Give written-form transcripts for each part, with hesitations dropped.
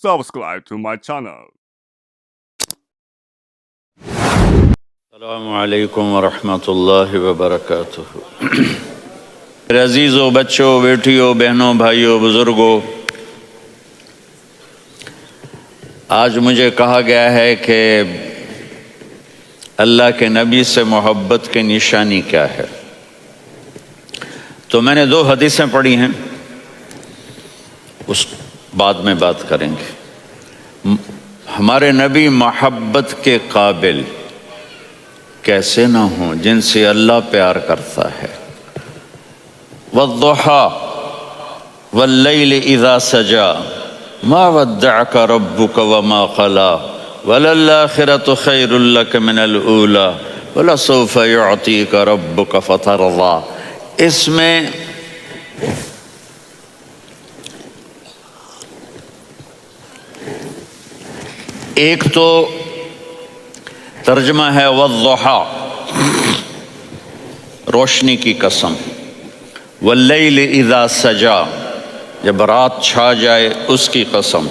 subscribe to my channel. السلام علیکم ورحمۃ اللہ وبرکاتہ۔ میرے عزیزوں، بچوں، بیٹیوں، بہنوں، بھائیوں، بزرگوں، آج مجھے کہا گیا ہے کہ اللہ کے نبی سے محبت کی نشانی کیا ہے، تو میں نے 2 حدیثیں پڑھی ہیں، اس بعد میں بات کریں گے۔ ہمارے نبی محبت کے قابل کیسے نہ ہوں جن سے اللہ پیار کرتا ہے۔ وَالضُّحَى وَاللَّيْلِ إِذَا سَجَى مَا وَدَّعَكَ رَبُّكَ وَمَا قَلَى وَلَلْآخِرَةُ خَيْرٌ لَكَ مِنَ الْأُولَى وَلَسَوْفَ يُعْطِيكَ رَبُّكَ فَتَرْضَى۔ اس میں ایک تو ترجمہ ہے والضحیٰ، روشنی کی قسم، واللیل اذا سجا، جب رات چھا جائے اس کی قسم،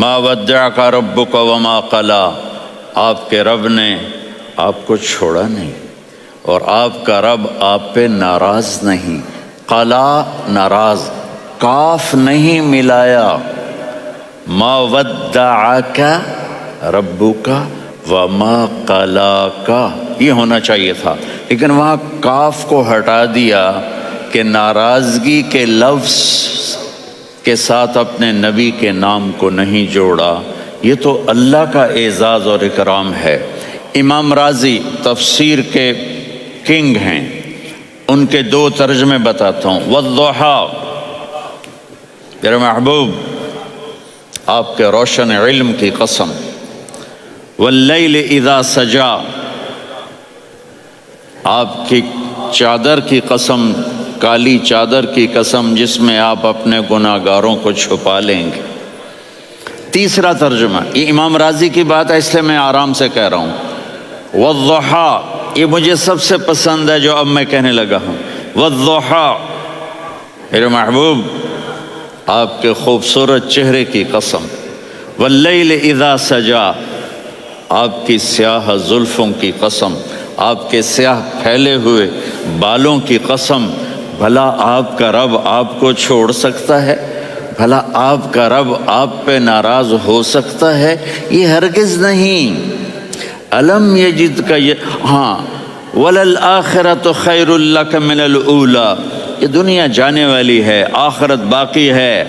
ما ودعک ربک وما قلی، آپ کے رب نے آپ کو چھوڑا نہیں اور آپ کا رب آپ پہ ناراض نہیں۔ قلا ناراض، کاف نہیں ملایا۔ ما ودعک ربک وما قلاک، یہ ہونا چاہیے تھا، لیکن وہاں کاف کو ہٹا دیا کہ ناراضگی کے لفظ کے ساتھ اپنے نبی کے نام کو نہیں جوڑا۔ یہ تو اللہ کا اعزاز اور اکرام ہے۔ امام راضی تفسیر کے کنگ ہیں، ان کے 2 ترجمے بتاتا ہوں۔ والضحیٰ، میرے محبوب آپ کے روشن علم کی قسم، واللیل اذا سجا، آپ کی چادر کی قسم، کالی چادر کی قسم جس میں آپ اپنے گناہگاروں کو چھپا لیں گے۔ تیسرا ترجمہ، یہ امام راضی کی بات ہے اس لیے میں آرام سے کہہ رہا ہوں۔ والضحیٰ، یہ مجھے سب سے پسند ہے جو اب میں کہنے لگا ہوں۔ والضحیٰ، میرے محبوب آپ کے خوبصورت چہرے کی قسم، واللیل اذا سجا، آپ کی سیاہ زلفوں کی قسم، آپ کے سیاہ پھیلے ہوئے بالوں کی قسم، بھلا آپ کا رب آپ کو چھوڑ سکتا ہے؟ بھلا آپ کا رب آپ پہ ناراض ہو سکتا ہے؟ یہ ہرگز نہیں۔ الم یجدک، ہاں، وَلَلْآخِرَةُ خَيْرٌ لَكَ مِنَ الْأُولَى، یہ دنیا جانے والی ہے، آخرت باقی ہے۔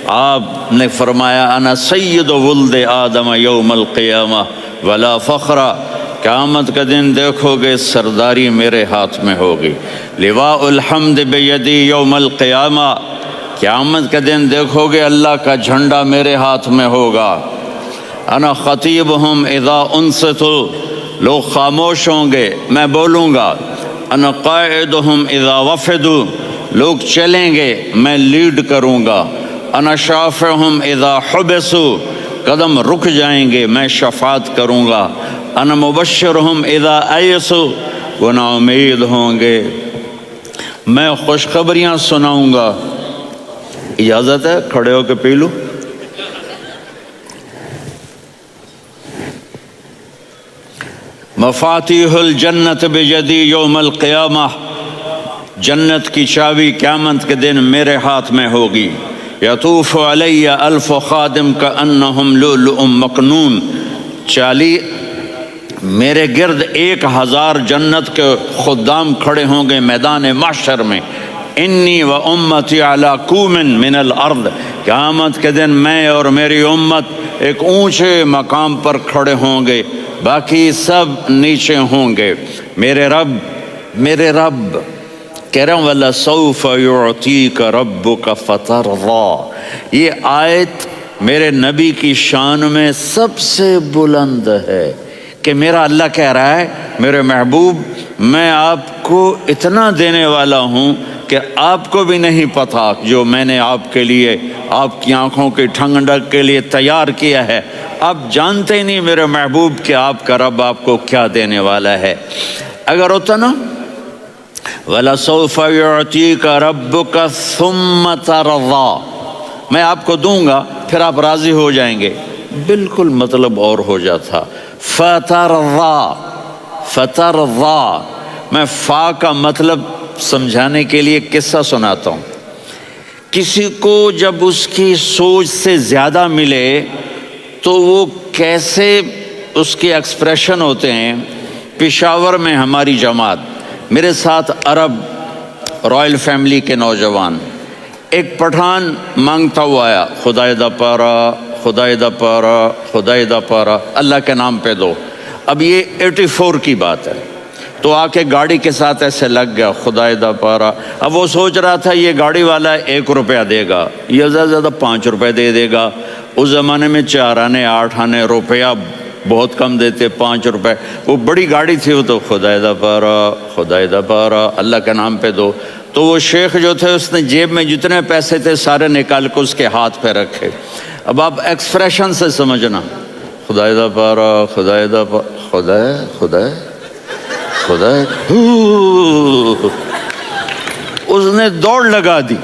آپ نے فرمایا انا سید ولد آدم یوم القیامہ ولا فخر، قیامت کا دن دیکھو گے سرداری میرے ہاتھ میں ہوگی۔ لواء الحمد بیدی یوم القیامہ، قیامت کا دن دیکھو گے اللہ کا جھنڈا میرے ہاتھ میں ہوگا۔ انا خطیبہم اذا انصتوا، لوگ خاموش ہوں گے میں بولوں گا۔ انا قائدہم اذا وفدوا، لوگ چلیں گے میں لیڈ کروں گا۔ انا شافعہم اذا حبسوا، قدم رک جائیں گے میں شفاعت کروں گا۔ انا مبشرہم اذا ایسوا، وہ نا امید ہوں گے میں خوشخبریاں سناؤں گا۔ اجازت ہے کھڑے ہو کے پی لوں؟ مفاتیح الجنت بیدی یوم القیامہ، جنت کی چابی قیامت کے دن میرے ہاتھ میں ہوگی۔ یطوف علی الف خادم کانہم لؤلؤ مکنون، میرے گرد 1000 جنت کے خدام کھڑے ہوں گے میدان محشر میں۔ انی و امتی علی کوم من الارض، قیامت کے دن میں اور میری امت ایک اونچے مقام پر کھڑے ہوں گے، باقی سب نیچے ہوں گے۔ میرے رب کہہ رہا ہوں وَلَسَوْفَ يُعْطِيكَ رَبُّكَ فَتَرْضَى، یہ آیت میرے نبی کی شان میں سب سے بلند ہے کہ میرا اللہ کہہ رہا ہے میرے محبوب میں آپ کو اتنا دینے والا ہوں کہ آپ کو بھی نہیں پتا جو میں نے آپ کے لیے، آپ کی آنکھوں کی ٹھنڈک کے لیے تیار کیا ہے۔ آپ جانتے ہی نہیں میرے محبوب کہ آپ کا رب آپ کو کیا دینے والا ہے۔ اگر ہوتا نا وَلَسَوْفَ يُعْطِيكَ رَبُّكَ ثُمَّ تَرْضَى، میں آپ کو دوں گا پھر آپ راضی ہو جائیں گے، بالکل مطلب اور ہو جاتا۔ فترضا، میں فا کا مطلب سمجھانے کے لیے قصہ سناتا ہوں۔ کسی کو جب اس کی سوچ سے زیادہ ملے تو وہ کیسے اس کے ایکسپریشن ہوتے ہیں۔ پشاور میں ہماری جماعت، میرے ساتھ عرب رائل فیملی کے نوجوان، ایک پٹھان مانگتا ہوا آیا، خدائے دا پارا، خدائے دا پارا، خدائے دا پارا، اللہ کے نام پہ دو۔ اب یہ 84 کی بات ہے، تو آ کے گاڑی کے ساتھ ایسے لگ گیا، خدائے دا پارا۔ اب وہ سوچ رہا تھا یہ گاڑی والا 1 روپیہ دے گا، یہ زیادہ زیادہ 5 روپے دے گا۔ اس زمانے میں 4 آنے 8 آنے روپیہ بہت کم دیتے، 5 روپے، وہ بڑی گاڑی تھی، وہ تو خدائے دا پارا، خدائے دا پارا، اللہ کے نام پہ دو۔ تو وہ شیخ جو تھے اس نے جیب میں جتنے پیسے تھے سارے نکال کے اس کے ہاتھ پہ رکھے۔ اب آپ ایکسپریشن سے سمجھنا، خدائے دا پارا، خدائے دا پارا، خدائے خدائے خدائے، اس نے دوڑ لگا دی۔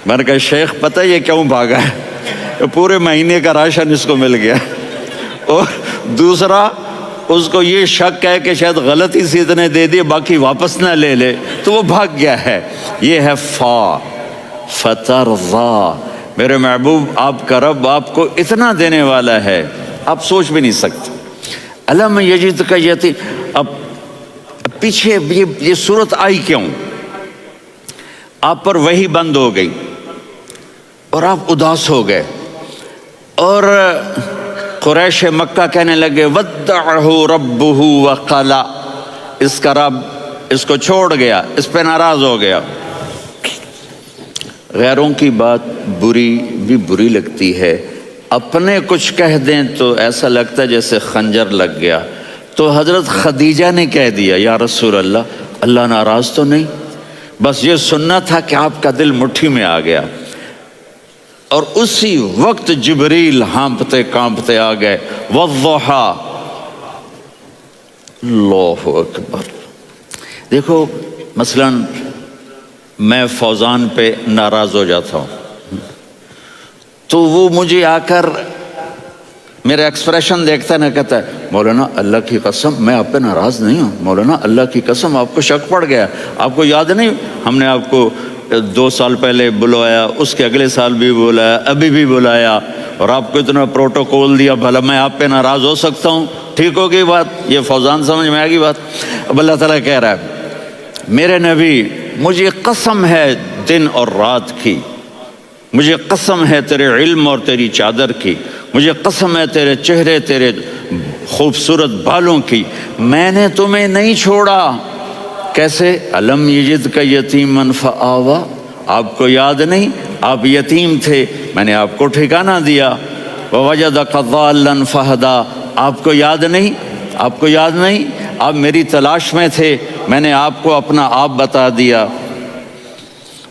میں نے کہا شیخ پتہ یہ کیوں بھاگا ہے؟ پورے مہینے کا راشن اس کو مل گیا، اور دوسرا اس کو یہ شک ہے کہ شاید غلطی سے اتنے دے دیے باقی واپس نہ لے لے، تو وہ بھاگ گیا ہے۔ یہ ہے فا، فترضا۔ میرے محبوب آپ کا رب آپ کو اتنا دینے والا ہے آپ سوچ بھی نہیں سکتے۔ الم یجدک یتیم، اب پیچھے یہ صورت آئی کیوں؟ آپ پر وحی بند ہو گئی اور آپ اداس ہو گئے، اور قریش مکہ کہنے لگے ودعہ ربہ وقلا، اس کا رب اس کو چھوڑ گیا، اس پہ ناراض ہو گیا۔ غیروں کی بات بری لگتی ہے، اپنے کچھ کہہ دیں تو ایسا لگتا ہے جیسے خنجر لگ گیا۔ تو حضرت خدیجہ نے کہہ دیا یا رسول اللہ، اللہ ناراض تو نہیں؟ بس یہ سننا تھا کہ آپ کا دل مٹھی میں آ گیا۔ اور اسی وقت جبریل ہانپتے کانپتے آ گئے، والضحی، اللہ اکبر۔ دیکھو مثلا میں فوزان پہ ناراض ہو جاتا ہوں تو وہ مجھے آ کر میرا ایکسپریشن دیکھتا ہے، نہ کہتا ہے مولانا اللہ کی قسم میں آپ پہ ناراض نہیں ہوں، مولانا اللہ کی قسم آپ کو شک پڑ گیا، آپ کو یاد نہیں ہم نے آپ کو 2 سال پہلے بلایا، اس کے اگلے سال بھی بلایا، ابھی بھی بلایا، اور آپ کو اتنا پروٹوکول دیا، بھلا میں آپ پہ ناراض ہو سکتا ہوں؟ ٹھیک ہوگی بات؟ یہ فوزان سمجھ میں آ گئی بات؟ اب اللہ تعالیٰ کہہ رہا ہے میرے نبی مجھے قسم ہے دن اور رات کی، مجھے قسم ہے تیرے علم اور تیری چادر کی، مجھے قسم ہے تیرے چہرے تیرے خوبصورت بالوں کی، میں نے تمہیں نہیں چھوڑا۔ کیسے؟ الم یجدک یتیما فآویٰ، آپ کو یاد نہیں آپ یتیم تھے، میں نے آپ کو ٹھکانہ دیا۔ ووجدک ضالا فہدیٰ، آپ کو یاد نہیں، آپ کو یاد نہیں آپ میری تلاش میں تھے، میں نے آپ کو اپنا آپ بتا دیا۔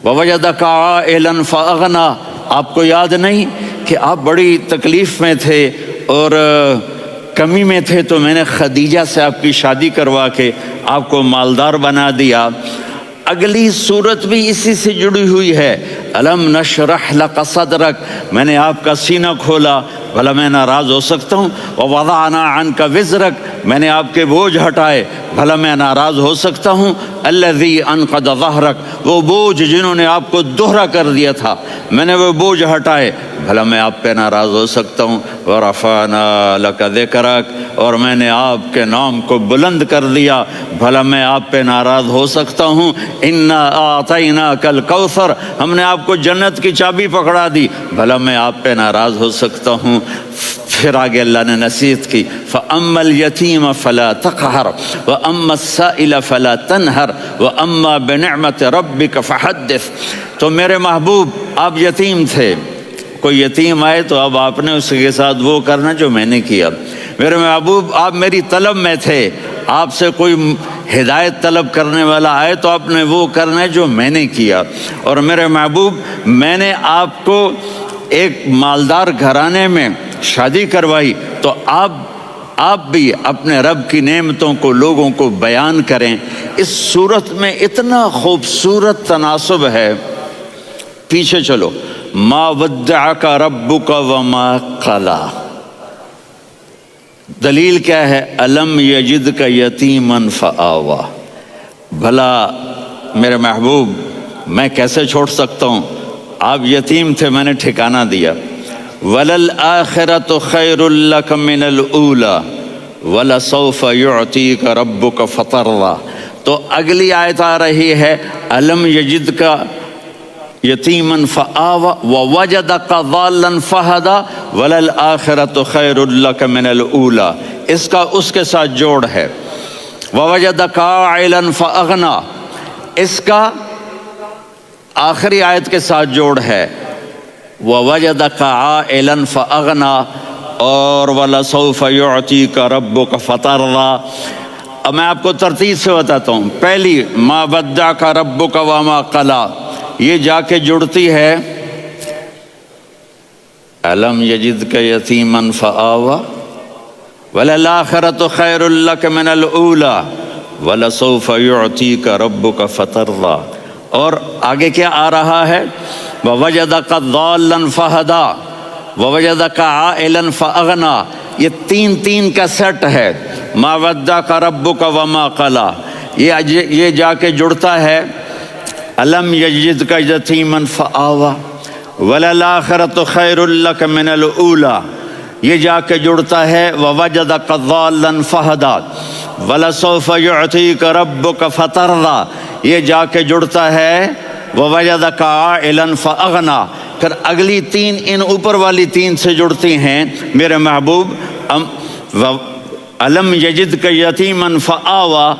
ووجدک عائلا فاغنیٰ، آپ کو یاد نہیں کہ آپ بڑی تکلیف میں تھے اور کمی میں تھے، تو میں نے خدیجہ سے آپ کی شادی کروا کے آپ کو مالدار بنا دیا۔ اگلی صورت بھی اسی سے جڑی ہوئی ہے، الم نشرح لک صدرک، میں نے آپ کا سینہ کھولا، بھلا میں ناراض ہو سکتا ہوں؟ ووضعنا عنک وزرک، میں نے آپ کے بوجھ ہٹائے، بھلا میں ناراض ہو سکتا ہوں؟ الذی انقض ظہرک، وہ بوجھ جنہوں نے آپ کو دوہرا کر دیا تھا، میں نے وہ بوجھ ہٹائے، بھلا میں آپ پہ ناراض ہو سکتا ہوں؟ ورفعنا لک ذکرک، اور میں نے آپ کے نام کو بلند کر دیا، بھلا میں آپ پہ ناراض ہو سکتا ہوں؟ انا اعطیناک الکوثر، ہم نے آپ کو جنت کی چابی پکڑا دی، بھلا میں آپ پہ ناراض ہو سکتا ہوں؟ پھر آگے اللہ نے نصیحت کی، فَأَمَّا الْيَتِيمَ فَلَا تَقْهَرْ وَأَمَّا السَّائِلَ فَلَا تَنْهَرْ وَأَمَّا بِنِعْمَةِ رَبِّكَ فَحَدِّثْ۔ تو میرے محبوب آپ یتیم تھے، کوئی یتیم آئے تو اب آپ نے اس کے ساتھ وہ کرنا جو میں نے کیا۔ میرے محبوب آپ میری طلب میں تھے، آپ سے کوئی ہدایت طلب کرنے والا آئے تو آپ نے وہ کرنا ہے جو میں نے کیا۔ اور میرے محبوب میں نے آپ کو ایک مالدار گھرانے میں شادی کروائی، تو آپ بھی اپنے رب کی نعمتوں کو لوگوں کو بیان کریں۔ اس صورت میں اتنا خوبصورت تناسب ہے، پیچھے چلو ما ودعک ربک وما قلی۔ دلیل کیا ہے؟ الم یجدک یتیما فآویٰ۔ بھلا میرے محبوب میں کیسے چھوڑ سکتا ہوں؟ آپ یتیم تھے، میں نے ٹھکانہ دیا۔ وَلَلْآخِرَةُ خَيْرٌ لَكَ مِنَ الْأُولَى وَلَسَوْفَ يُعْطِيكَ رَبُّكَ فَتَرْضَىٰ۔ تو اگلی آیت آ رہی ہے الم یجدک یتیما فآویٰ ووجدک ضالا فہدیٰ وَلَلْآخِرَةُ خَيْرٌ لَكَ مِنَ الْأُولَىٰ۔ اس کا اس کے ساتھ جوڑ ہے ووجدک عائلا فأغنیٰ، اس کا آخری آیت کے ساتھ جوڑ ہے ووجدک عائلا فأغنیٰ اور وَلَسَوْفَ يُعْطِيكَ رَبُّكَ فَتَرْضَىٰ۔ اب میں آپ کو ترتیب سے بتاتا ہوں۔ پہلی ما ودعک ربک وما قلی، یہ جا کے جڑتی ہے الم یجدک یتیما فآویٰ وَلَلْآخِرَةُ خَيْرٌ لَكَ مِنَ الْأُولَىٰ وَلَسَوْفَ يُعْطِيكَ رَبُّكَ فَتَرْضَىٰ۔ اور آگے کیا آ رہا ہے؟ وَوَجَدَكَ ضَالًّا فَهَدَىٰ وَوَجَدَكَ عَائِلًا فَأَغْنَىٰ۔ یہ تین کا سیٹ ہے۔ مَا وَدَّعَكَ رَبُّكَ وَمَا قَلَىٰ، یہ جا کے جڑتا ہے الم یجدک یتیما فآویٰ وَلَلْآخِرَةُ خَيْرٌ لَكَ مِنَ الْأُولَىٰ، یہ جا کے جڑتا ہے وَوَجَدَكَ ضَالًّا فَهَدَىٰ وَلَسَوْفَ يُعْطِيكَ رَبُّكَ فَتَرْضَىٰ، یہ جا کے جڑتا ہے وَوَجَدَكَ عَائِلًا فَأَغْنَىٰ۔ پھر اگلی تین ان اوپر والی تین سے جڑتی ہیں میرے محبوب۔ الم یجدک یتیما فآویٰ،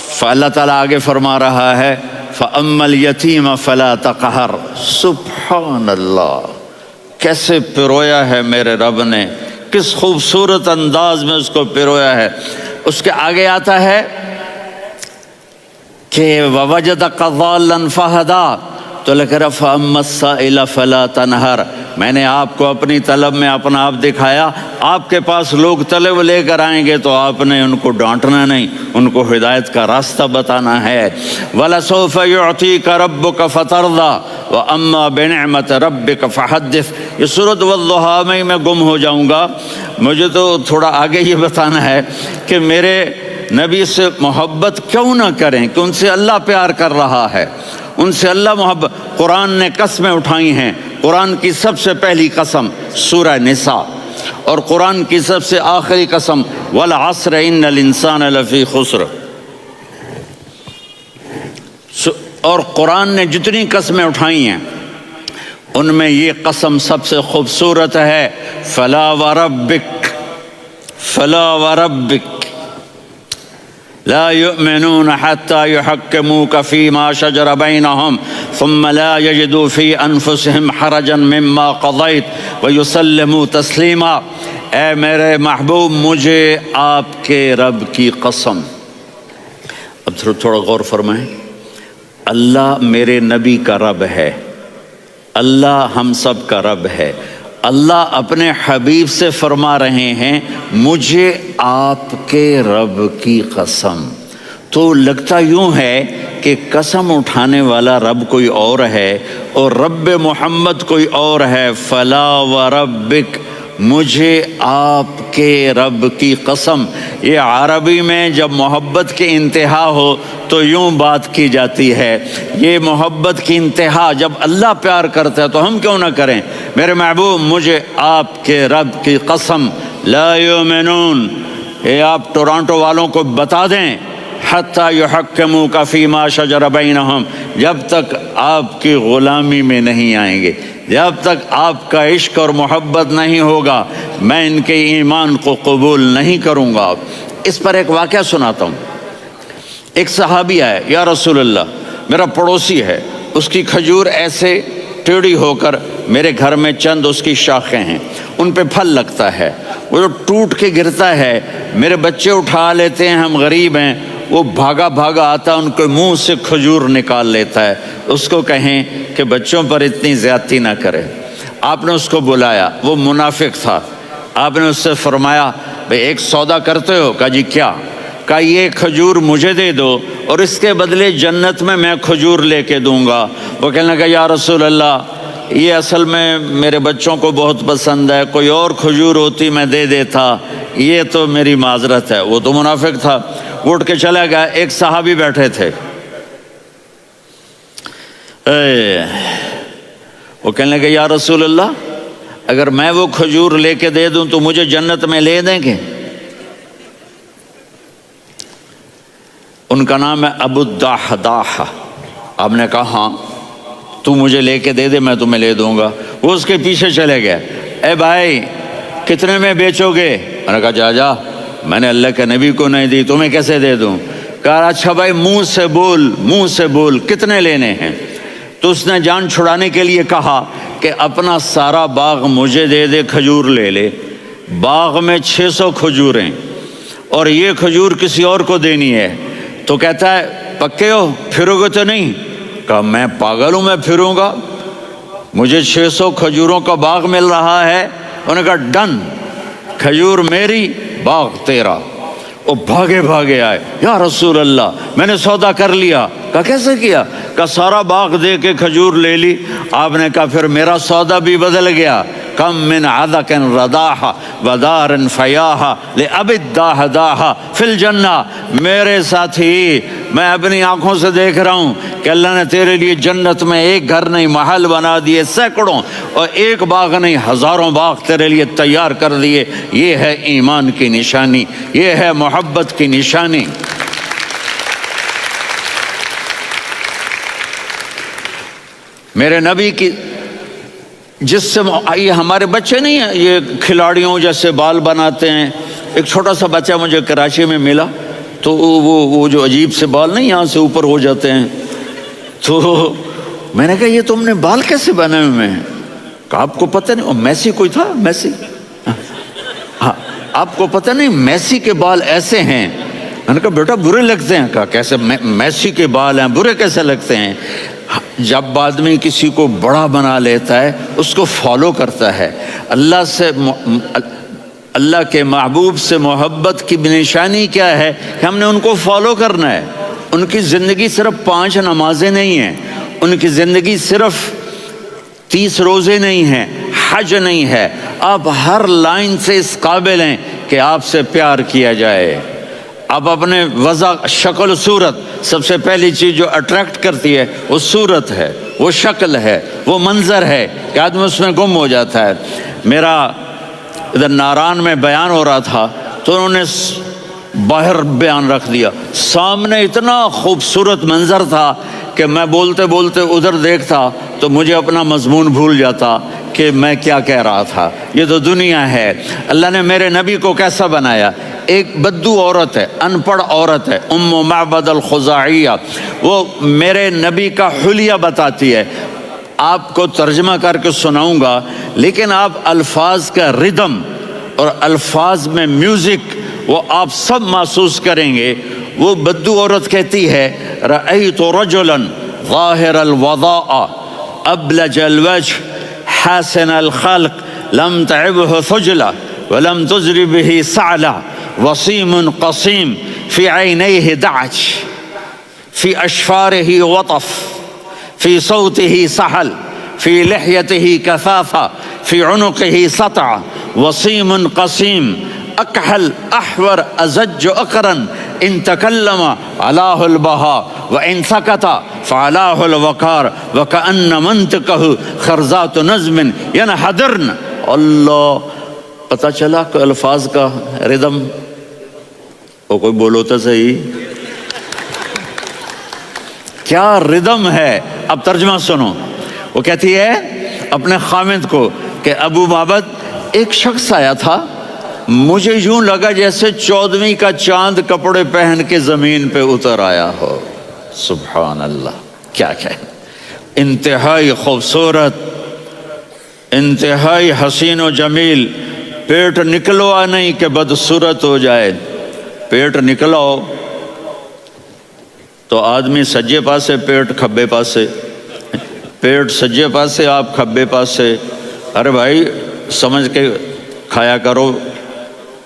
فاللہ تعالیٰ آگے فرما رہا ہے فَأَمَّا الْيَتِيمَ فَلَا تَقْهَرْ۔ سبحان اللہ، کیسے پرویا ہے میرے رب نے، کس خوبصورت انداز میں اس کو پرویا ہے۔ اس کے آگے آتا ہے کہ وَوَجَدَكَ ضَالًّا فَهَدَىٰ، تو لکھ رہا فَأَمَّا السَّائِلَ فَلَا تَنْهَرْ۔ میں نے آپ کو اپنی طلب میں اپنا آپ دکھایا، آپ کے پاس لوگ طلب لے کر آئیں گے تو آپ نے ان کو ڈانٹنا نہیں، ان کو ہدایت کا راستہ بتانا ہے۔ وَلَسَوْفَ يُعْطِيكَ رَبُّكَ فَتَرْضَىٰ وَأَمَّا بِنِعْمَةِ رَبِّكَ فَحَدِّثْ۔ یہ سورۃ والضحیٰ میں گم ہو جاؤں گا، مجھے تو تھوڑا آگے یہ بتانا ہے کہ میرے نبی سے محبت کیوں نہ کریں، کہ ان سے اللہ پیار کر رہا ہے، ان سے اللہ محبت۔ قرآن نے قسمیں اٹھائی ہیں، قرآن کی سب سے پہلی قسم سورہ نساء، اور قرآن کی سب سے آخری قسم والعصر ان الانسان لفی خسر۔ اور قرآن نے جتنی قسمیں اٹھائی ہیں ان میں یہ قسم سب سے خوبصورت ہے، فلا وربک فلا وربک لا يؤمنون حتى يحكموك فيما شجر بينهم ثم لا يجدوا في أنفسهم حرجا مما قضيت ويسلموا تسليما۔ اے میرے محبوب، مجھے آپ کے رب کی قسم۔ اب تھوڑا غور فرمائیں، اللہ میرے نبی کا رب ہے، اللہ ہم سب کا رب ہے۔ اللہ اپنے حبیب سے فرما رہے ہیں مجھے آپ کے رب کی قسم۔ تو لگتا یوں ہے کہ قسم اٹھانے والا رب کوئی اور ہے اور رب محمد کوئی اور ہے۔ فلا وربک، مجھے آپ کے رب کی قسم۔ یہ عربی میں جب محبت کی انتہا ہو تو یوں بات کی جاتی ہے، یہ محبت کی انتہا جب اللہ پیار کرتا ہے تو ہم کیوں نہ کریں۔ میرے محبوب، مجھے آپ کے رب کی قسم، لا یؤمنون، یہ آپ ٹورانٹو والوں کو بتا دیں، حتی یحکموک فیما شجر بینہم، جب تک آپ کی غلامی میں نہیں آئیں گے، جب تک آپ کا عشق اور محبت نہیں ہوگا، میں ان کے ایمان کو قبول نہیں کروں گا۔ اس پر ایک واقعہ سناتا ہوں۔ ایک صحابی آئے، یا رسول اللہ، میرا پڑوسی ہے، اس کی کھجور ایسے ٹیڑھی ہو کر میرے گھر میں چند اس کی شاخیں ہیں، ان پہ پھل لگتا ہے، وہ جو ٹوٹ کے گرتا ہے میرے بچے اٹھا لیتے ہیں، ہم غریب ہیں، وہ بھاگا بھاگا آتا ان کے منہ سے کھجور نکال لیتا ہے۔ اس کو کہیں کہ بچوں پر اتنی زیادتی نہ کرے۔ آپ نے اس کو بلایا، وہ منافق تھا، آپ نے اس سے فرمایا بھئی ایک سودا کرتے ہو؟ کہا جی کیا؟ کہا یہ کھجور مجھے دے دو اور اس کے بدلے جنت میں کھجور لے کے دوں گا۔ وہ کہنے لگا یا رسول اللہ یہ اصل میں میرے بچوں کو بہت پسند ہے، کوئی اور کھجور ہوتی میں دے دیتا، یہ تو میری معذرت ہے۔ وہ تو منافق تھا، وہ اٹھ کے چلا گیا۔ ایک صحابی بیٹھے تھے، وہ کہنے لگے یا رسول اللہ، اگر میں وہ کھجور لے کے دے دوں تو مجھے جنت میں لے دیں گے؟ ان کا نام ہے ابو الدحداح۔ آپ نے کہا ہاں، تو مجھے لے کے دے دے، میں تمہیں لے دوں گا۔ وہ اس کے پیچھے چلے گئے، اے بھائی کتنے میں بیچو گے؟ میں نے کہا جا جا، میں نے اللہ کے نبی کو نہیں دی، تمہیں کیسے دے دوں؟ کہا اچھا بھائی منہ سے بول کتنے لینے ہیں؟ تو اس نے جان چھڑانے کے لیے کہا کہ اپنا سارا باغ مجھے دے دے، کھجور لے لے۔ باغ میں 600 کھجوریں اور یہ کھجور کسی اور کو دینی ہے۔ تو کہتا ہے پکے ہو، پھرو گے تو نہیں؟ کہا میں پاگل ہوں، میں پھروں گا؟ مجھے 600 کھجوروں کا باغ مل رہا ہے۔ انہوں نے کہا ڈن، کھجور میری، باغ تیرا۔ وہ بھاگے آئے، یا رسول اللہ میں نے سودا کر لیا۔ کہا کیسے کیا؟ کہا سارا باغ دے کے کھجور لے لی۔ آپ نے کہا پھر میرا سودا بھی بدل گیا۔ کم من عدق رداح ودار فیاح لأبی الدحداح فی الجنہ۔ میرے ساتھی، میں اپنی آنکھوں سے دیکھ رہا ہوں کہ اللہ نے تیرے لیے جنت میں ایک گھر نہیں محل بنا دیے، سینکڑوں، اور ایک باغ نہیں ہزاروں باغ تیرے لیے تیار کر دیے۔ یہ ہے ایمان کی نشانی، یہ ہے محبت کی نشانی۔ میرے نبی کی جس سے یہ ہمارے بچے نہیں ہیں، یہ کھلاڑیوں جیسے بال بناتے ہیں۔ ایک چھوٹا سا بچہ مجھے کراچی میں ملا، تو وہ جو عجیب سے بال نہیں یہاں سے اوپر ہو جاتے ہیں، تو میں نے کہا یہ تم نے بال کیسے بنائے ہوئے ہیں؟ کہا آپ کو پتہ نہیں؟ میسی کوئی تھا، میسی، ہاں آپ کو پتہ نہیں میسی کے بال ایسے ہیں؟ میں نے کہا بیٹا برے لگتے ہیں۔ کہا کیسے؟ میسی کے بال ہیں، برے کیسے لگتے ہیں؟ جب آدمی کسی کو بڑا بنا لیتا ہے اس کو فالو کرتا ہے۔ اللہ کے محبوب سے محبت کی نشانی کیا ہے کہ ہم نے ان کو فالو کرنا ہے۔ ان کی زندگی صرف 5 نمازیں نہیں ہیں، ان کی زندگی صرف 30 روزے نہیں ہیں، حج نہیں ہے۔ آپ ہر لائن سے اس قابل ہیں کہ آپ سے پیار کیا جائے۔ آپ اپنے وضع، شکل و صورت، سب سے پہلی چیز جو اٹریکٹ کرتی ہے وہ صورت ہے، وہ شکل ہے، وہ منظر ہے کہ آدمی اس میں گم ہو جاتا ہے۔ میرا ادھر ناران میں بیان ہو رہا تھا تو انہوں نے باہر بیان رکھ دیا، سامنے اتنا خوبصورت منظر تھا کہ میں بولتے بولتے ادھر دیکھتا تو مجھے اپنا مضمون بھول جاتا کہ میں کیا کہہ رہا تھا۔ یہ تو دنیا ہے۔ اللہ نے میرے نبی کو کیسا بنایا؟ ایک بدو عورت ہے، ان پڑھ عورت ہے، ام معبد الخزاعیہ، وہ میرے نبی کا حلیہ بتاتی ہے۔ آپ کو ترجمہ کر کے سناؤں گا، لیکن آپ الفاظ کا ردم اور الفاظ میں میوزک وہ آپ سب محسوس کریں گے۔ وہ بدو عورت کہتی ہے رأیت رجلا ظاہر الوضاء ابلج الوجه حسن الخلق لم تعبه ثجلة ولم تزر به سعلة وصيم قصيم في عينيه دعج في أشفاره وطف في صوته سحل في لحيته كثافة في عنقه سطع وصيم قصيم أكحل أحور أزج أقرن إن تكلم علاه البهاء وإن سكت فعلاه الوقار وكأن منطقه خرزات نظم ينحدرن۔ اللہ، پتہ چلا کہ الفاظ کا ردم، وہ کوئی بولو تو صحیح، کیا ردم ہے۔ اب ترجمہ سنو۔ وہ کہتی ہے اپنے خامد کو کہ ابو معبد، ایک شخص آیا تھا، مجھے یوں لگا جیسے 14ویں کا چاند کپڑے پہن کے زمین پہ اتر آیا ہو۔ سبحان اللہ، کیا انتہائی خوبصورت، انتہائی حسین و جمیل۔ پیٹ نکلوا نہیں کہ بدصورت ہو جائے، پیٹ نکلاؤ تو آدمی سجے پاسے پیٹ کھبے پاسے، پیٹ سجے پاسے آپ کھبے پاسے۔ ارے بھائی سمجھ کے کھایا کرو،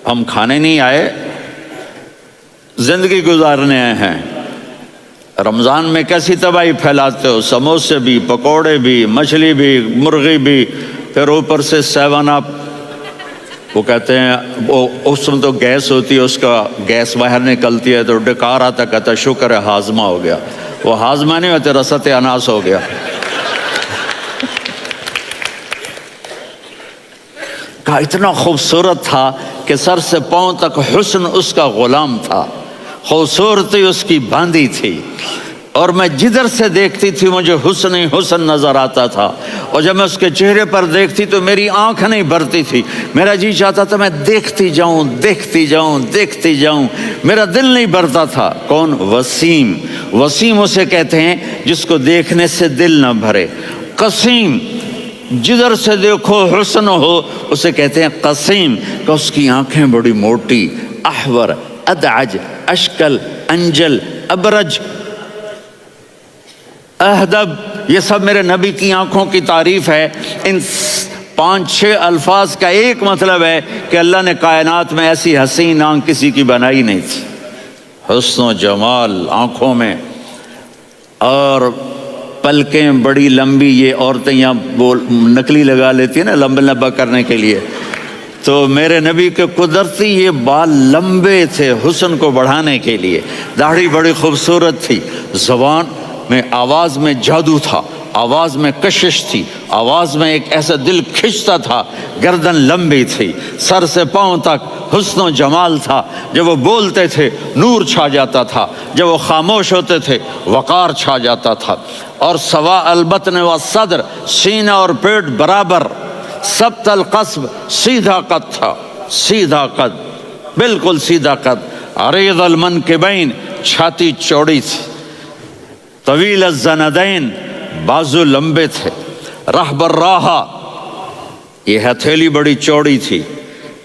ہم کھانے نہیں آئے، زندگی گزارنے آئے ہیں۔ رمضان میں کیسی تباہی پھیلاتے ہو، سموسے بھی، پکوڑے بھی، مچھلی بھی، مرغی بھی، پھر اوپر سے 7 اپ، وہ کہتے ہیں وہ اس میں تو گیس ہوتی ہے، اس کا گیس باہر نکلتی ہے تو ڈکار آتا، کہتا شکر ہے ہاضمہ ہو گیا. وہ ہاضمہ نہیں ہوتے، رسط اناس ہو گیا. کہا اتنا خوبصورت تھا کہ سر سے پاؤں تک حسن اس کا غلام تھا، خوبصورتی اس کی باندھی تھی، اور میں جدھر سے دیکھتی تھی مجھے حسن ہی حسن نظر آتا تھا. اور جب میں اس کے چہرے پر دیکھتی تو میری آنکھ نہیں بھرتی تھی، میرا جی چاہتا تھا میں دیکھتی جاؤں دیکھتی جاؤں دیکھتی جاؤں، میرا دل نہیں بھرتا تھا. کون؟ وسیم. وسیم اسے کہتے ہیں جس کو دیکھنے سے دل نہ بھرے. قسیم، جدھر سے دیکھو حسن ہو، اسے کہتے ہیں قسیم، کہ اس کی آنکھیں بڑی موٹی، احور، ادعج، اشکل، انجل، ابرج، اہدب، یہ سب میرے نبی کی آنکھوں کی تعریف ہے. ان 5-6 الفاظ کا ایک مطلب ہے کہ اللہ نے کائنات میں ایسی حسین آنکھ کسی کی بنائی نہیں تھی. حسن و جمال آنکھوں میں، اور پلکیں بڑی لمبی. یہ عورتیں یہاں نکلی لگا لیتی ہیں نا لمبا کرنے کے لیے، تو میرے نبی کے قدرتی یہ بال لمبے تھے حسن کو بڑھانے کے لیے. داڑھی بڑی خوبصورت تھی. زبان میں، آواز میں جادو تھا، آواز میں کشش تھی، آواز میں ایک ایسا دل کھنچتا تھا. گردن لمبی تھی، سر سے پاؤں تک حسن و جمال تھا. جب وہ بولتے تھے نور چھا جاتا تھا، جب وہ خاموش ہوتے تھے وقار چھا جاتا تھا. اور سوا البطن و صدر، سینہ اور پیٹ برابر، سبت القصب، سیدھا قد تھا، سیدھا قد، بالکل سیدھا قد. عریض المنکبین، چھاتی چوڑی تھی. طویل الزندین، بازو لمبے تھے. رحب الراحہ، یہ ہتھیلی بڑی چوڑی تھی.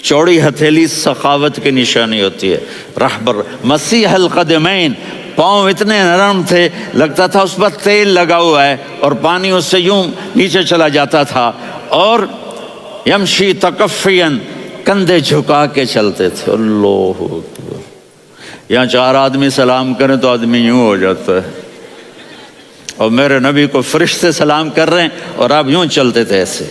چوڑی ہتھیلی سخاوت کی نشانی ہوتی ہے. رحب مسیح القدمین، پاؤں اتنے نرم تھے لگتا تھا اس پر تیل لگا ہوا ہے، اور پانی اس سے یوں نیچے چلا جاتا تھا. اور یمشی تکفین، کندھے جھکا کے چلتے تھے. اللہ اکبر. یہاں 4 آدمی سلام کریں تو آدمی یوں ہو جاتا ہے، اور میرے نبی کو فرشتے سلام کر رہے ہیں اور آپ یوں چلتے تھے، ایسے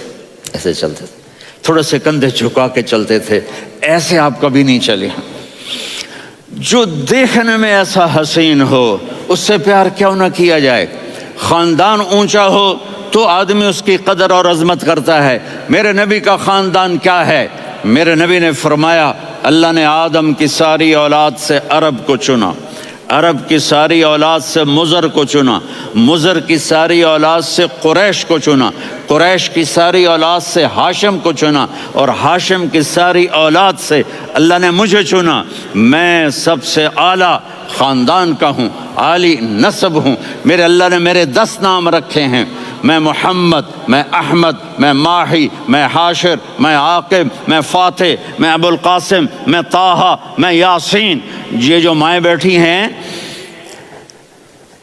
ایسے چلتے تھے، تھوڑے سے کندھے جھکا کے چلتے تھے. ایسے آپ کبھی نہیں چلے. جو دیکھنے میں ایسا حسین ہو اس سے پیار کیوں نہ کیا جائے. خاندان اونچا ہو تو آدمی اس کی قدر اور عظمت کرتا ہے. میرے نبی کا خاندان کیا ہے؟ میرے نبی نے فرمایا اللہ نے آدم کی ساری اولاد سے عرب کو چنا، عرب کی ساری اولاد سے مضر کو چنا، مضر کی ساری اولاد سے قریش کو چنا، قریش کی ساری اولاد سے ہاشم کو چنا، اور ہاشم کی ساری اولاد سے اللہ نے مجھے چنا. میں سب سے اعلیٰ خاندان کا ہوں، عالی نسب ہوں. میرے اللہ نے میرے 10 نام رکھے ہیں. میں محمد، میں احمد، میں ماہی، میں حاشر، میں عاقب، میں فاتح، میں ابو القاسم، میں طٰہٰ، میں یاسین. یہ جو مائیں بیٹھی ہیں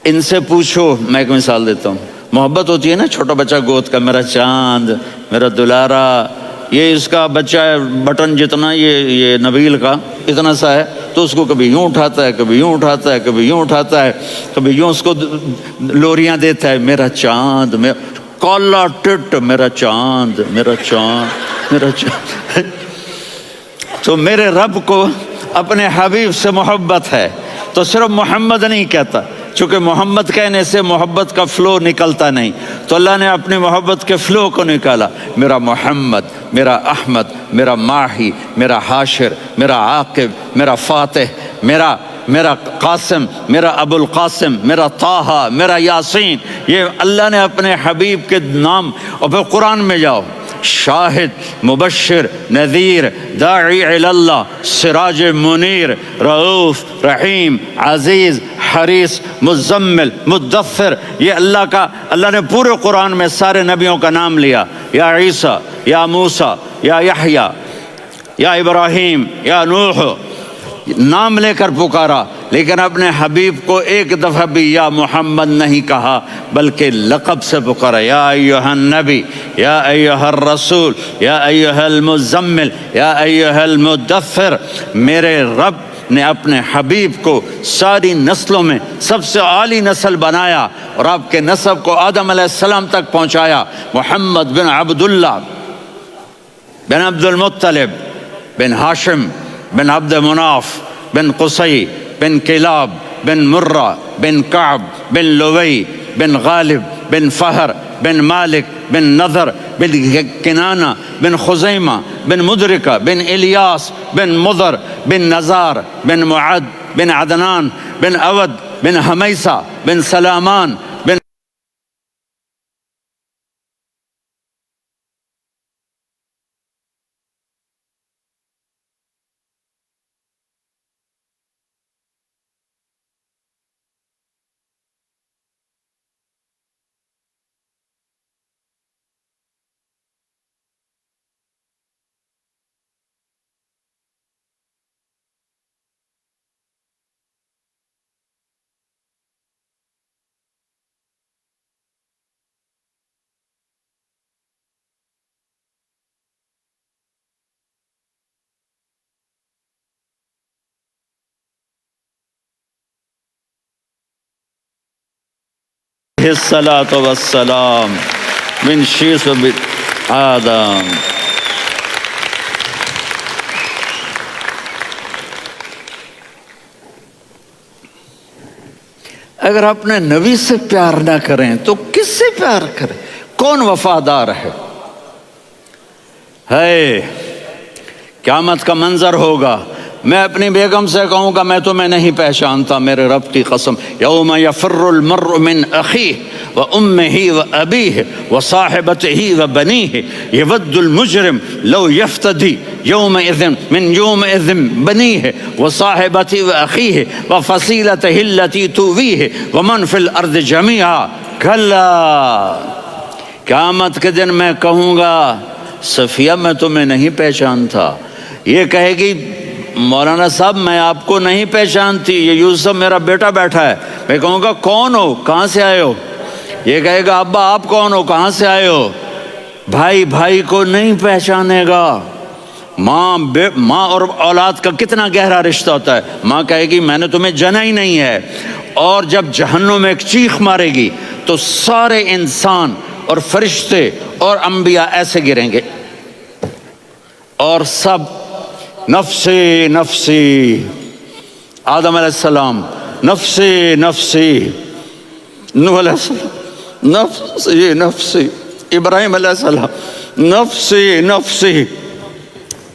ان سے پوچھو. میں ایک مثال دیتا ہوں. محبت ہوتی ہے نا چھوٹا بچہ گود کا، میرا چاند، میرا دلارا. یہ اس کا بچہ ہے بٹن جتنا، یہ نبیل کا اتنا سا ہے، تو اس کو کبھی یوں اٹھاتا ہے، کبھی یوں اٹھاتا ہے، کبھی یوں اٹھاتا ہے، کبھی یوں اس کو لوریاں دیتا ہے. میرا چاند، کالا ٹٹ، میرا چاند، میرا چاند، میرا چاند. تو میرے رب کو اپنے حبیب سے محبت ہے تو صرف محمد نہیں کہتا، چونکہ محمد کہنے سے محبت کا فلو نکلتا نہیں، تو اللہ نے اپنی محبت کے فلو کو نکالا. میرا محمد، میرا احمد، میرا ماہی، میرا حاشر، میرا عاقب، میرا فاتح، میرا قاسم، میرا ابو القاسم، میرا طٰہٰ، میرا یاسین. یہ اللہ نے اپنے حبیب کے نام. اور پھر قرآن میں جاؤ، شاہد، مبشر، نذیر، داعی اللہ، سراج منیر، رؤوف، رحیم، عزیز، حریص، مزمل، مدثر. یہ اللہ نے پورے قرآن میں سارے نبیوں کا نام لیا. یا عیسیٰ، یا موسیٰ، یا یحییٰ، یا ابراہیم، یا نوح، نام لے کر پکارا. لیکن اپنے حبیب کو ایک دفعہ بھی یا محمد نہیں کہا بلکہ لقب سے پکارا. یا ایھا النبی، یا ایھا الرسول، یا ایھا المزمل، یا ایھا المدثر. میرے رب نے اپنے حبیب کو ساری نسلوں میں سب سے عالی نسل بنایا اور آپ کے نسب کو آدم علیہ السلام تک پہنچایا۔ محمد بن عبداللہ بن عبد المطلب بن ہاشم بن عبد مناف بن قصی بن کلاب بن مرہ بن کعب بن لوی بن غالب بن فہر بن مالک بن نضر بن کنانہ بن خزیمہ بن مدرکہ بن الیاس بن مضر بن نزار بن معد بن عدنان بن اود بن حمیسہ بن سلامان بن الصلاۃ والسلام من شیث آدم۔ اگر اپنے نبی سے پیار نہ کریں تو کس سے پیار کریں؟ کون وفادار ہے؟ قیامت کا منظر ہوگا، میں اپنی بیگم سے کہوں گا میں تمہیں نہیں پہچانتا، میرے رب کی قسم، یوم یفر المرء من اخیہ وامہ وابیہ وصاحبتہ وبنیہ یود المجرم لو یفتدی یومئذ من یومئذ بنیہ وصاحبتہ واخیہ وفصیلتہ التی تؤویہ ومن فی الارض جمیعا کلا۔ قیامت کے دن میں کہوں گا صفیہ میں تمہیں نہیں پہچانتا، یہ کہے گی مولانا صاحب میں آپ کو نہیں پہچانتی، یہ یوسف میرا بیٹا بیٹھا ہے۔ میں کہوں گا کون ہو، کہاں سے آئے ہو؟ یہ کہے گا ابا آپ کون ہو، کہاں سے آئے ہو؟ بھائی بھائی کو نہیں پہچانے گا۔ ماں اور اولاد کا کتنا گہرا رشتہ ہوتا ہے۔ ماں کہے گی میں نے تمہیں جنا ہی نہیں ہے، اور جب جہنم میں ایک چیخ مارے گی تو سارے انسان اور فرشتے اور انبیاء ایسے گریں گے اور سب نفسی نفسی، آدم علیہ السلام نفسی نفسی، نوح علیہ السلام نفسی نفسی، ابراہیم علیہ السلام نفسی نفسی،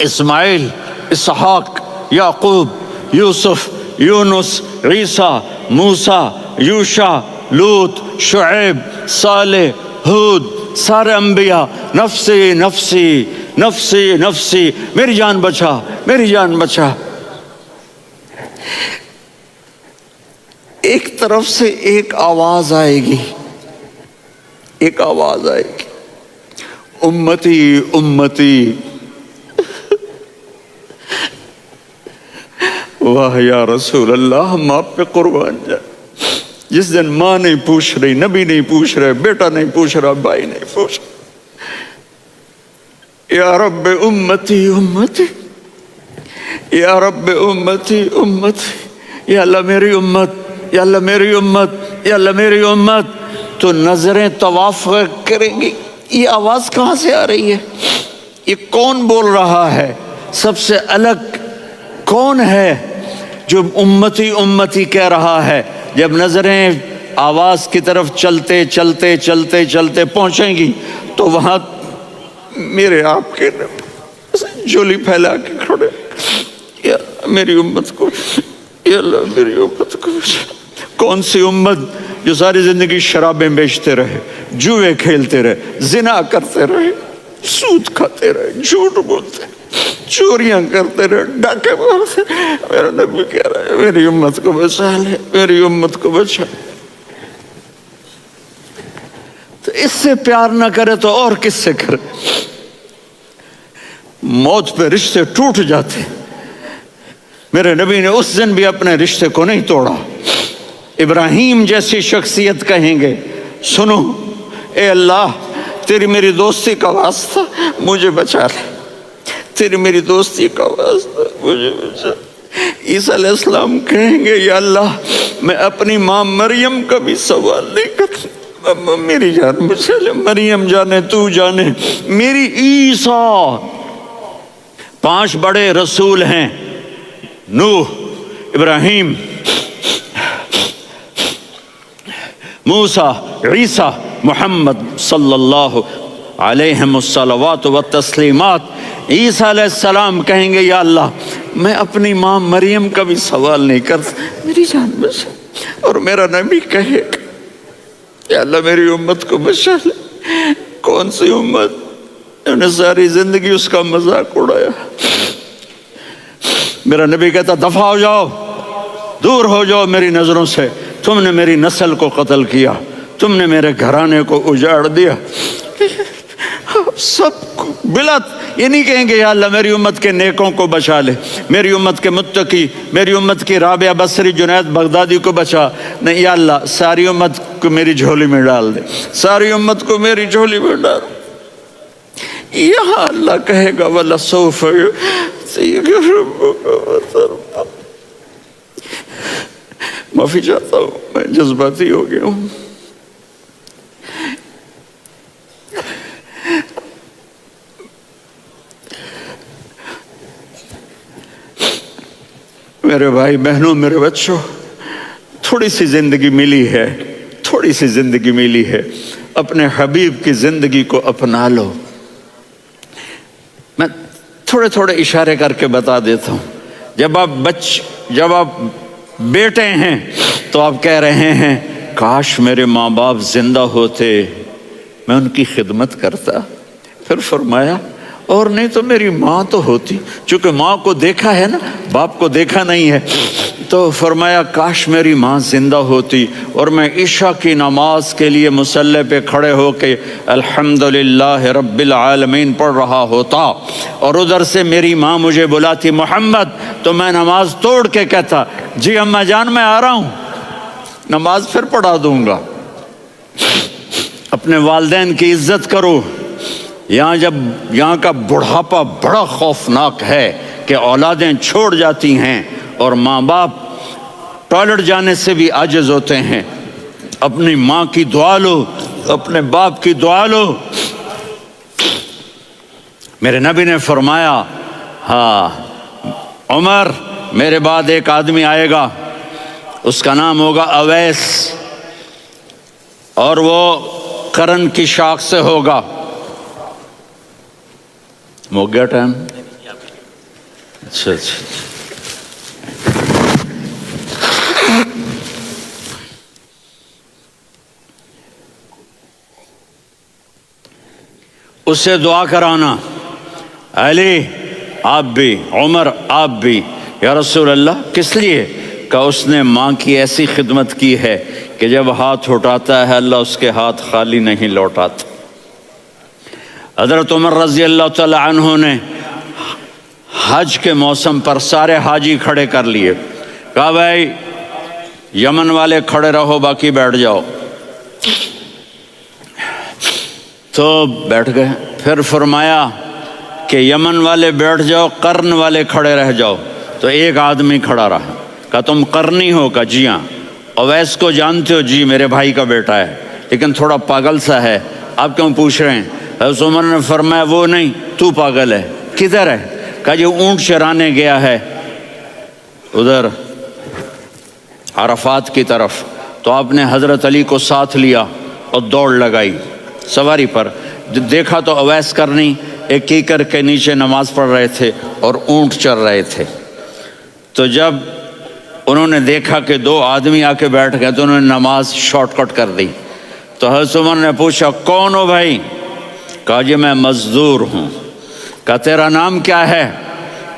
اسماعیل، اسحاق، یعقوب، یوسف، یونس، عیسیٰ، موسیٰ، یوشع، لوط، شعیب، صالح، ہود، سارے انبیاء نفسی نفسی نفسی نفسی، میری جان بچا میری جان بچا۔ ایک طرف سے ایک آواز آئے گی، ایک آواز آئے گی، امتی امتی۔ واہ یا رسول اللہ، ہم آپ پہ قربان جائیں۔ جس دن ماں نہیں پوچھ رہی، نبی نہیں پوچھ رہے، بیٹا نہیں پوچھ رہا، بھائی نہیں پوچھ رہا، یا رب امتی امتی، یا رب امتی امتی، یا اللہ میری امت، یا اللہ میری امت، یا اللہ میری امت۔ تو نظریں طواف کریں گی، یہ آواز کہاں سے آ رہی ہے؟ یہ کون بول رہا ہے؟ سب سے الگ کون ہے جو امتی امتی کہہ رہا ہے؟ جب نظریں آواز کی طرف چلتے چلتے چلتے چلتے پہنچیں گی تو وہاں میرے آپ کے جولی پھیلا کے کھڑے، یا میری امت کو، یا اللہ میری امت کو۔ کون سی امت جو ساری زندگی شرابیں بیچتے رہے، جوئے کھیلتے رہے، زنا کرتے رہے، سود کھاتے رہے، جھوٹ بولتے، چوریاں کرتے رہے، ڈاکے مارتے۔ میرا نبی کہہ رہا ہے میری امت کو بچا لے، میری امت کو بچا۔ تو اس سے پیار نہ کرے تو اور کس سے کرے؟ موت پہ رشتے ٹوٹ جاتے، میرے نبی نے اس دن بھی اپنے رشتے کو نہیں توڑا۔ ابراہیم جیسی شخصیت کہیں گے سنو اے اللہ تیری میری دوستی کا واسطہ مجھے بچا لے، تیری میری دوستی کا واسطہ مجھے بچا، عیسیٰ علیہ السلام کہیں گے یا اللہ میں اپنی ماں مریم کا بھی سوال نہیں کرتا، میری جان مجھے لے، مریم جانے تو جانے، میری عیسیٰ 5 بڑے رسول ہیں، نوح، ابراہیم، موسیٰ، عیسیٰ، محمد صلی اللہ علیہ الصلوات والتسلیمات۔ عیسیٰ علیہ السلام کہیں گے یا اللہ میں اپنی ماں مریم کا بھی سوال نہیں کرتا، میری جان بچا۔ اور میرا نبی کہے گا یا اللہ میری امت کو بچا لے۔ کون سی امت؟ انہوں نے ساری زندگی اس کا مذاق اڑایا۔ میرا نبی کہتا دفع ہو جاؤ، دور ہو جاؤ میری نظروں سے، تم نے میری نسل کو قتل کیا، تم نے میرے گھرانے کو اجاڑ دیا۔ سب بلت یہ نہیں کہیں گے یا اللہ میری امت کے نیکوں کو بچا لے، میری امت کے متقی، میری امت کی رابعہ بصری، جنید بغدادی کو بچا، نہیں یا اللہ ساری امت کو میری جھولی میں ڈال دے، ساری امت کو میری جھولی میں ڈال۔ یہاں اللہ کہے گا وَلَسَوْفَ يُعْطِيكَ رَبُّكَ فَتَرْضَىٰ۔ معافی چاہتا ہوں، میں جذباتی ہو گیا ہوں۔ میرے بھائی بہنوں، میرے بچوں، تھوڑی سی زندگی ملی ہے، تھوڑی سی زندگی ملی ہے، اپنے حبیب کی زندگی کو اپنا لو۔ میں تھوڑے تھوڑے اشارے کر کے بتا دیتا ہوں۔ جب آپ بیٹے ہیں تو آپ کہہ رہے ہیں کاش میرے ماں باپ زندہ ہوتے، میں ان کی خدمت کرتا۔ پھر فرمایا اور نہیں تو میری ماں تو ہوتی، چونکہ ماں کو دیکھا ہے نا، باپ کو دیکھا نہیں ہے، تو فرمایا کاش میری ماں زندہ ہوتی اور میں عشاء کی نماز کے لیے مصلی پہ کھڑے ہو کے الحمدللہ رب العالمین پڑھ رہا ہوتا، اور ادھر سے میری ماں مجھے بلاتی محمد، تو میں نماز توڑ کے کہتا جی اماں جان میں آ رہا ہوں، نماز پھر پڑھا دوں گا۔ اپنے والدین کی عزت کرو۔ یہاں کا بڑھاپا بڑا خوفناک ہے کہ اولادیں چھوڑ جاتی ہیں اور ماں باپ ٹوائلٹ جانے سے بھی عاجز ہوتے ہیں۔ اپنی ماں کی دعا لو، اپنے باپ کی دعا لو۔ میرے نبی نے فرمایا ہاں عمر میرے بعد ایک آدمی آئے گا، اس کا نام ہوگا اویس، اور وہ قرن کی شاخ سے ہوگا۔ ہو گیا ٹائم؟ اچھا اس سے دعا کرانا، علی آپ بھی، عمر آپ بھی، یا رسول اللہ کس لیے؟ کہ اس نے ماں کی ایسی خدمت کی ہے کہ جب ہاتھ اٹھاتا ہے اللہ اس کے ہاتھ خالی نہیں لوٹاتا۔ حضرت عمر رضی اللہ تعالی عنہ نے حج کے موسم پر سارے حاجی کھڑے کر لیے، کہا بھائی یمن والے کھڑے رہو باقی بیٹھ جاؤ، تو بیٹھ گئے۔ پھر فرمایا کہ یمن والے بیٹھ جاؤ، قرن والے کھڑے رہ جاؤ، تو ایک آدمی کھڑا رہا۔ کہا تم قرنی ہو؟ کہا جی ہاں۔ اویس کو جانتے ہو؟ جی میرے بھائی کا بیٹا ہے، لیکن تھوڑا پاگل سا ہے، آپ کیوں پوچھ رہے ہیں؟ حضرت عمر نے فرمایا وہ نہیں، تو پاگل ہے۔ کدھر ہے؟ کہا یہ اونٹ چرانے گیا ہے ادھر عرفات کی طرف۔ تو آپ نے حضرت علی کو ساتھ لیا اور دوڑ لگائی سواری پر۔ دیکھا تو اویس کرنی ایک کیکر کے نیچے نماز پڑھ رہے تھے اور اونٹ چر رہے تھے۔ تو جب انہوں نے دیکھا کہ 2 آدمی آ کے بیٹھ گئے تو انہوں نے نماز شارٹ کٹ کر دی۔ تو حضرت عمر نے پوچھا کون ہو بھائی؟ کہا جی میں مزدور ہوں۔ کہا تیرا نام کیا ہے؟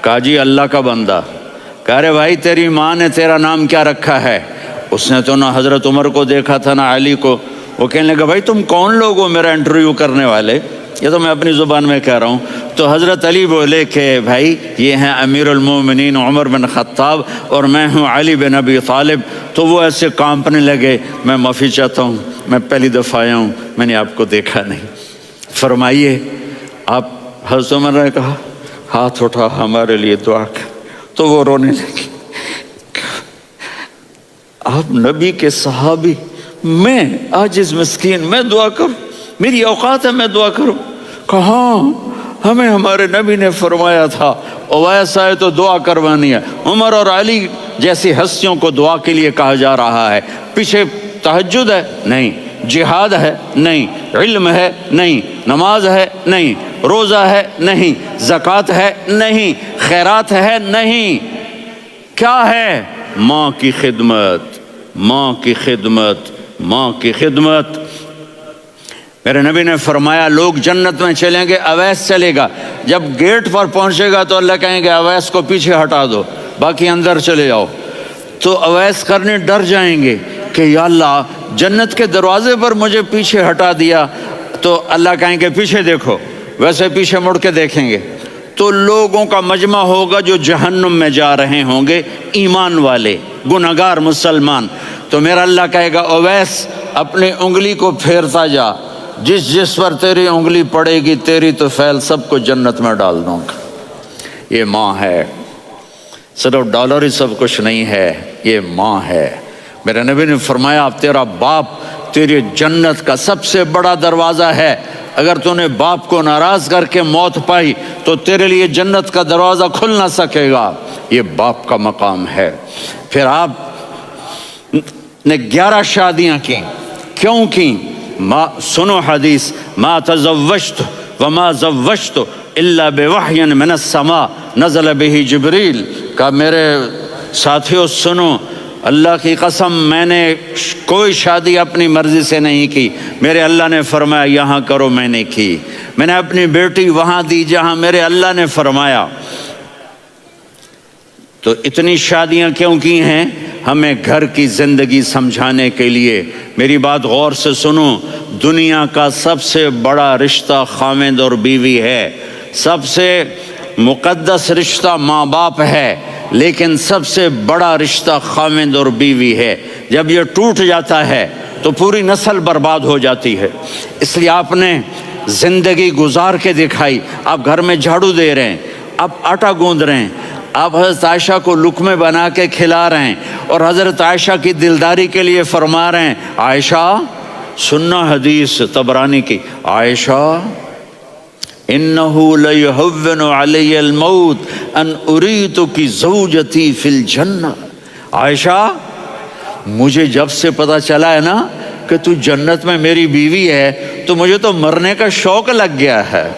کہا جی اللہ کا بندہ۔ کہا رے بھائی تیری ماں نے تیرا نام کیا رکھا ہے؟ اس نے تو نہ حضرت عمر کو دیکھا تھا نہ علی کو۔ وہ کہنے لگا بھائی تم کون لوگ ہو میرا انٹرویو کرنے والے؟ یہ تو میں اپنی زبان میں کہہ رہا ہوں۔ تو حضرت علی بولے کہ بھائی یہ ہیں امیر المومنین عمر بن خطاب اور میں ہوں علی بن ابی طالب۔ تو وہ ایسے کانپنے لگے، میں معافی چاہتا ہوں، میں پہلی دفعہ آیا ہوں، میں نے آپ کو دیکھا نہیں، فرمائیے آپ۔ حضرت عمر نے کہا ہاتھ اٹھا ہمارے لیے دعا کر۔ تو وہ رونے لگے۔ آپ نبی کے صحابی، میں عاجز مسکین، میں دعا کروں؟ میری اوقات ہے میں دعا کروں؟ کہاں، ہمیں ہمارے نبی نے فرمایا تھا اویس آئے تو دعا کروانی ہے۔ عمر اور علی جیسی ہستیوں کو دعا کے لیے کہا جا رہا ہے۔ پیچھے تہجد ہے؟ نہیں۔ جہاد ہے؟ نہیں۔ علم ہے؟ نہیں۔ نماز ہے؟ نہیں۔ روزہ ہے؟ نہیں۔ زکوٰۃ ہے؟ نہیں۔ خیرات ہے؟ نہیں۔ کیا ہے؟ ماں کی خدمت، ماں کی خدمت، ماں کی خدمت۔ میرے نبی نے فرمایا لوگ جنت میں چلیں گے، اویس چلے گا، جب گیٹ پر پہنچے گا تو اللہ کہیں گے اویس کو پیچھے ہٹا دو، باقی اندر چلے جاؤ۔ تو اویس کرنے ڈر جائیں گے کہ یا اللہ جنت کے دروازے پر مجھے پیچھے ہٹا دیا، تو اللہ کہیں گے پیچھے دیکھو، ویسے پیچھے مڑ کے دیکھیں گے تو لوگوں کا مجمع ہوگا جو جہنم میں جا رہے ہوں گے، ایمان والے، گنہگار مسلمان۔ تو میرا اللہ کہے گا اویس اپنی انگلی کو پھیرتا جا، جس جس پر تیری انگلی پڑے گی تیری تو فیل سب کو جنت میں ڈال دوں گا۔ یہ ماں ہے، صرف ڈالر ہی سب کچھ نہیں ہے، یہ ماں ہے۔ میرے نبی نے فرمایا تیرا باپ تیری جنت کا سب سے بڑا دروازہ ہے، اگر تو نے باپ کو ناراض کر کے موت پائی تو تیرے لیے جنت کا دروازہ کھل نہ سکے گا، یہ باپ کا مقام ہے۔ پھر آپ نے 11 شادیاں کی، کیوں کی؟ سنو حدیث، ما تزوجت وما زوجت الا بوحی من السماء نزل به جبریل، کہ میرے ساتھیوں سنو، اللہ کی قسم میں نے کوئی شادی اپنی مرضی سے نہیں کی، میرے اللہ نے فرمایا یہاں کرو، میں نے کی۔ میں نے اپنی بیٹی وہاں دی جہاں میرے اللہ نے فرمایا۔ تو اتنی شادیاں کیوں کی ہیں؟ ہمیں گھر کی زندگی سمجھانے کے لیے۔ میری بات غور سے سنو، دنیا کا سب سے بڑا رشتہ خاوند اور بیوی ہے، سب سے مقدس رشتہ ماں باپ ہے، لیکن سب سے بڑا رشتہ خاوند اور بیوی ہے۔ جب یہ ٹوٹ جاتا ہے تو پوری نسل برباد ہو جاتی ہے۔ اس لیے آپ نے زندگی گزار کے دکھائی۔ آپ گھر میں جھاڑو دے رہے ہیں، آپ آٹا گوندھ رہے ہیں، آپ حضرت عائشہ کو لقمے بنا کے کھلا رہے ہیں، اور حضرت عائشہ کی دلداری کے لیے فرما رہے ہیں عائشہ سننا حدیث طبرانی کی، عائشہ انہو لیہون علی الموت ان اریتکی زوجتی فی الجنہ، عائشہ مجھے جب سے پتا چلا ہے نا کہ تو جنت میں میری بیوی ہے تو مجھے تو مرنے کا شوق لگ گیا ہے۔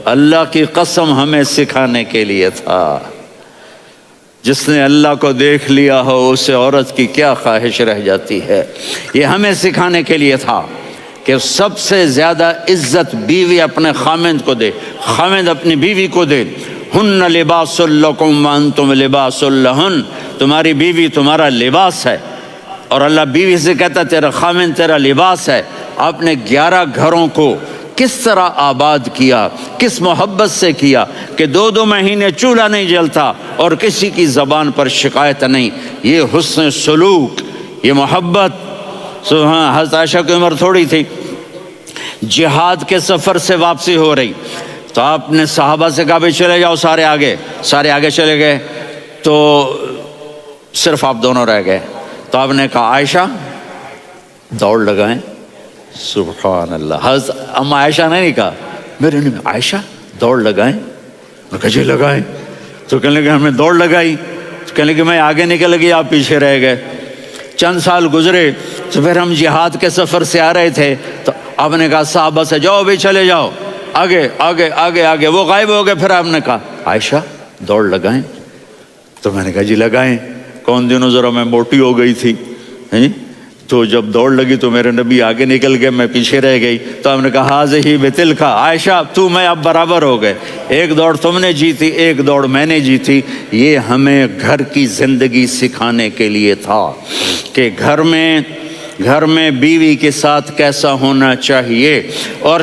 اللہ کی قسم ہمیں سکھانے کے لیے تھا۔ جس نے اللہ کو دیکھ لیا ہو اسے عورت کی کیا خواہش رہ جاتی ہے۔ یہ ہمیں سکھانے کے لیے تھا کہ سب سے زیادہ عزت بیوی اپنے خاوند کو دے، خاوند اپنی بیوی کو دے۔ ہن لباس لکم وانتم لباس لہن، تمہاری بیوی تمہارا لباس ہے، اور اللہ بیوی سے کہتا تیرا خاوند تیرا لباس ہے۔ آپ نے 11 گھروں کو کس طرح آباد کیا، کس محبت سے کیا کہ 2 مہینے چولہا نہیں جلتا اور کسی کی زبان پر شکایت نہیں۔ یہ حسن سلوک، یہ محبت۔ سبحان، حضرت عائشہ کی عمر تھوڑی تھی، جہاد کے سفر سے واپسی ہو رہی، تو آپ نے صحابہ سے کہا بھی چلے جاؤ سارے آگے چلے گئے، تو صرف آپ دونوں رہ گئے۔ تو آپ نے کہا عائشہ دوڑ لگائیں۔ سبحان اللہ، حضرت اما عائشہ نے نہیں کہا، میرے نے عائشہ دوڑ لگائیں، میں کہا جی لگائیں۔ تو کہنے لگے ہمیں دوڑ لگائی، تو کہنے لگے میں آگے نکل گئی آپ پیچھے رہ گئے۔ چند سال گزرے تو پھر ہم جہاد کے سفر سے آ رہے تھے، تو آپ نے کہا صحابہ سے جاؤ بھی چلے جاؤ آگے آگے آگے آگے، وہ غائب ہو گئے۔ پھر آپ نے کہا عائشہ دوڑ لگائیں، تو میں نے کہا جی لگائیں۔ کون دنوں ذرا میں موٹی ہو گئی تھی، تو جب دوڑ لگی تو میرے نبی آگے نکل گئے، میں پیچھے رہ گئی۔ تو ہم نے کہا ہاذہ بتلک، عائشہ تو میں اب برابر ہو گئے، ایک دوڑ تم نے جیتی ایک دوڑ میں نے جیتی۔ یہ ہمیں گھر کی زندگی سکھانے کے لیے تھا کہ گھر میں بیوی کے ساتھ کیسا ہونا چاہیے۔ اور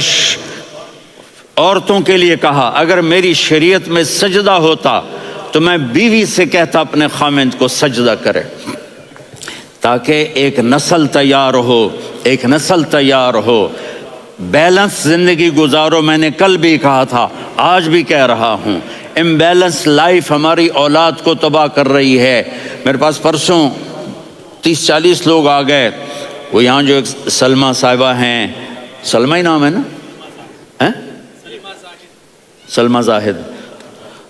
عورتوں کے لیے کہا اگر میری شریعت میں سجدہ ہوتا تو میں بیوی سے کہتا اپنے خاوند کو سجدہ کرے، تاکہ ایک نسل تیار ہو، بیلنس زندگی گزارو۔ میں نے کل بھی کہا تھا، آج بھی کہہ رہا ہوں، امبیلنس لائف ہماری اولاد کو تباہ کر رہی ہے۔ میرے پاس پرسوں 30-40 لوگ آ گئے. وہ یہاں جو ایک سلمہ صاحبہ ہیں، سلمہ ہی نام ہے نا، سلمہ زاہد،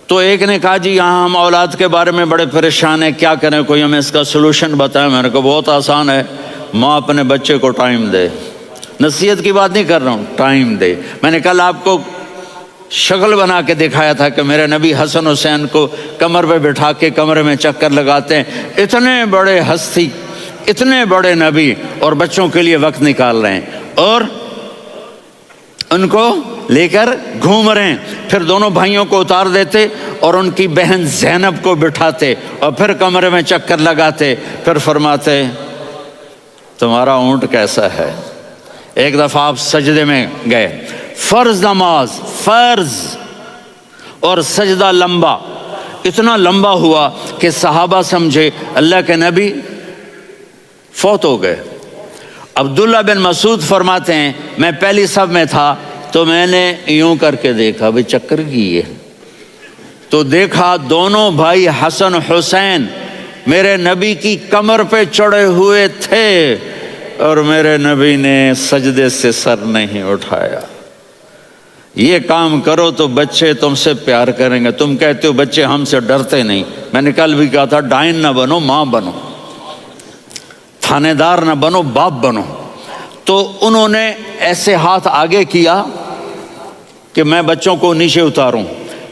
تو ایک نے کہا جی یہاں ہم اولاد کے بارے میں بڑے پریشان ہیں، کیا کریں، کوئی ہمیں اس کا سلوشن بتائیں. میں نے کہا بہت آسان ہے، ماں اپنے بچے کو ٹائم دے. نصیحت کی بات نہیں کر رہا ہوں، ٹائم دے. میں نے کل آپ کو شکل بنا کے دکھایا تھا کہ میرے نبی حسن حسین کو کمر پہ بٹھا کے کمرے میں چکر لگاتے ہیں. اتنے بڑے ہستی، اتنے بڑے نبی، اور بچوں کے لیے وقت نکال رہے ہیں اور ان کو لے کر گھوم رہے ہیں. پھر دونوں بھائیوں کو اتار دیتے اور ان کی بہن زینب کو بٹھاتے اور پھر کمرے میں چکر لگاتے. پھر فرماتے تمہارا اونٹ کیسا ہے. ایک دفعہ آپ سجدے میں گئے، فرض نماز، فرض، اور سجدہ لمبا، اتنا لمبا ہوا کہ صحابہ سمجھے اللہ کے نبی فوت ہو گئے. عبداللہ بن مسعود فرماتے ہیں میں پہلی صف میں تھا تو میں نے یوں کر کے دیکھا، بھئی چکر کیے، تو دیکھا دونوں بھائی حسن حسین میرے نبی کی کمر پہ چڑھے ہوئے تھے اور میرے نبی نے سجدے سے سر نہیں اٹھایا. یہ کام کرو تو بچے تم سے پیار کریں گے. تم کہتے ہو بچے ہم سے ڈرتے نہیں. میں نے کل بھی کہا تھا ڈائن نہ بنو، ماں بنو، تھانے دار نہ بنو، باپ بنو. تو انہوں نے ایسے ہاتھ آگے کیا کہ میں بچوں کو نیچے اتاروں.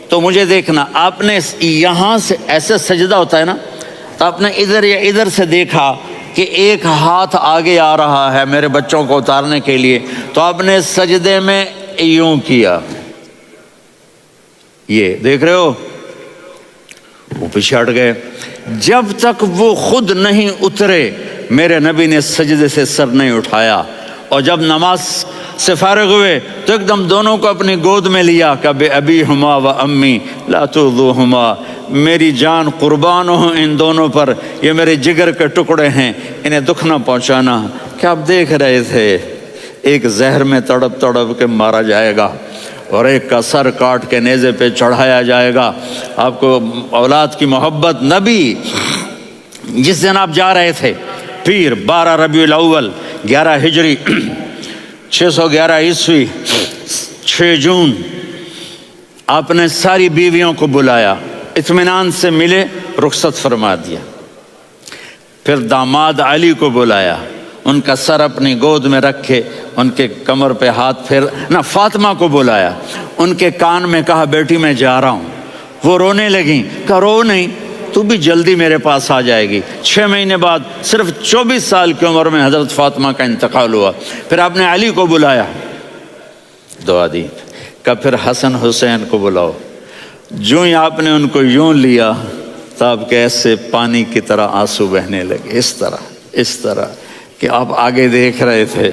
تو مجھے دیکھنا، آپ نے یہاں سے ایسے سجدہ ہوتا ہے نا، تو آپ نے ادھر یا ادھر سے دیکھا کہ ایک ہاتھ آگے آ رہا ہے میرے بچوں کو اتارنے کے لیے، تو آپ نے سجدے میں یوں کیا. یہ دیکھ رہے ہو، وہ پیچھے ہٹ گئے. جب تک وہ خود نہیں اترے میرے نبی نے سجدے سے سر نہیں اٹھایا. اور جب نماز سے فارغ ہوئے تو ایک دم دونوں کو اپنی گود میں لیا کہ بے ابی ہما و امی لا تؤذوہما، میری جان قربان ہو ان دونوں پر، یہ میرے جگر کے ٹکڑے ہیں، انہیں دکھ نہ پہنچانا. کیا آپ دیکھ رہے تھے ایک زہر میں تڑپ تڑپ کے مارا جائے گا اور ایک کا سر کاٹ کے نیزے پہ چڑھایا جائے گا. آپ کو اولاد کی محبت. نبی جس دن آپ جا رہے تھے پیر 12 ربیع الاول 11 ہجری 611 عیسوی 6 جون، آپ نے ساری بیویوں کو بلایا، اطمینان سے ملے، رخصت فرما دیا. پھر داماد علی کو بلایا، ان کا سر اپنی گود میں رکھے، ان کے کمر پہ ہاتھ پھیر نہ. فاطمہ کو بلایا، ان کے کان میں کہا بیٹی میں جا رہا ہوں. وہ رونے لگیں، کہا رو نہیں، تو بھی جلدی میرے پاس آ جائے گی. 6 مہینے بعد صرف 24 سال کی عمر میں حضرت فاطمہ کا انتقال ہوا. پھر آپ نے علی کو بلایا، دعا دی. کہا پھر حسن حسین کو بلاؤ. جو ہی آپ نے ان کو یوں لیا تو آپ کے ایسے پانی کی طرح آنسو بہنے لگے، اس طرح کہ آپ آگے دیکھ رہے تھے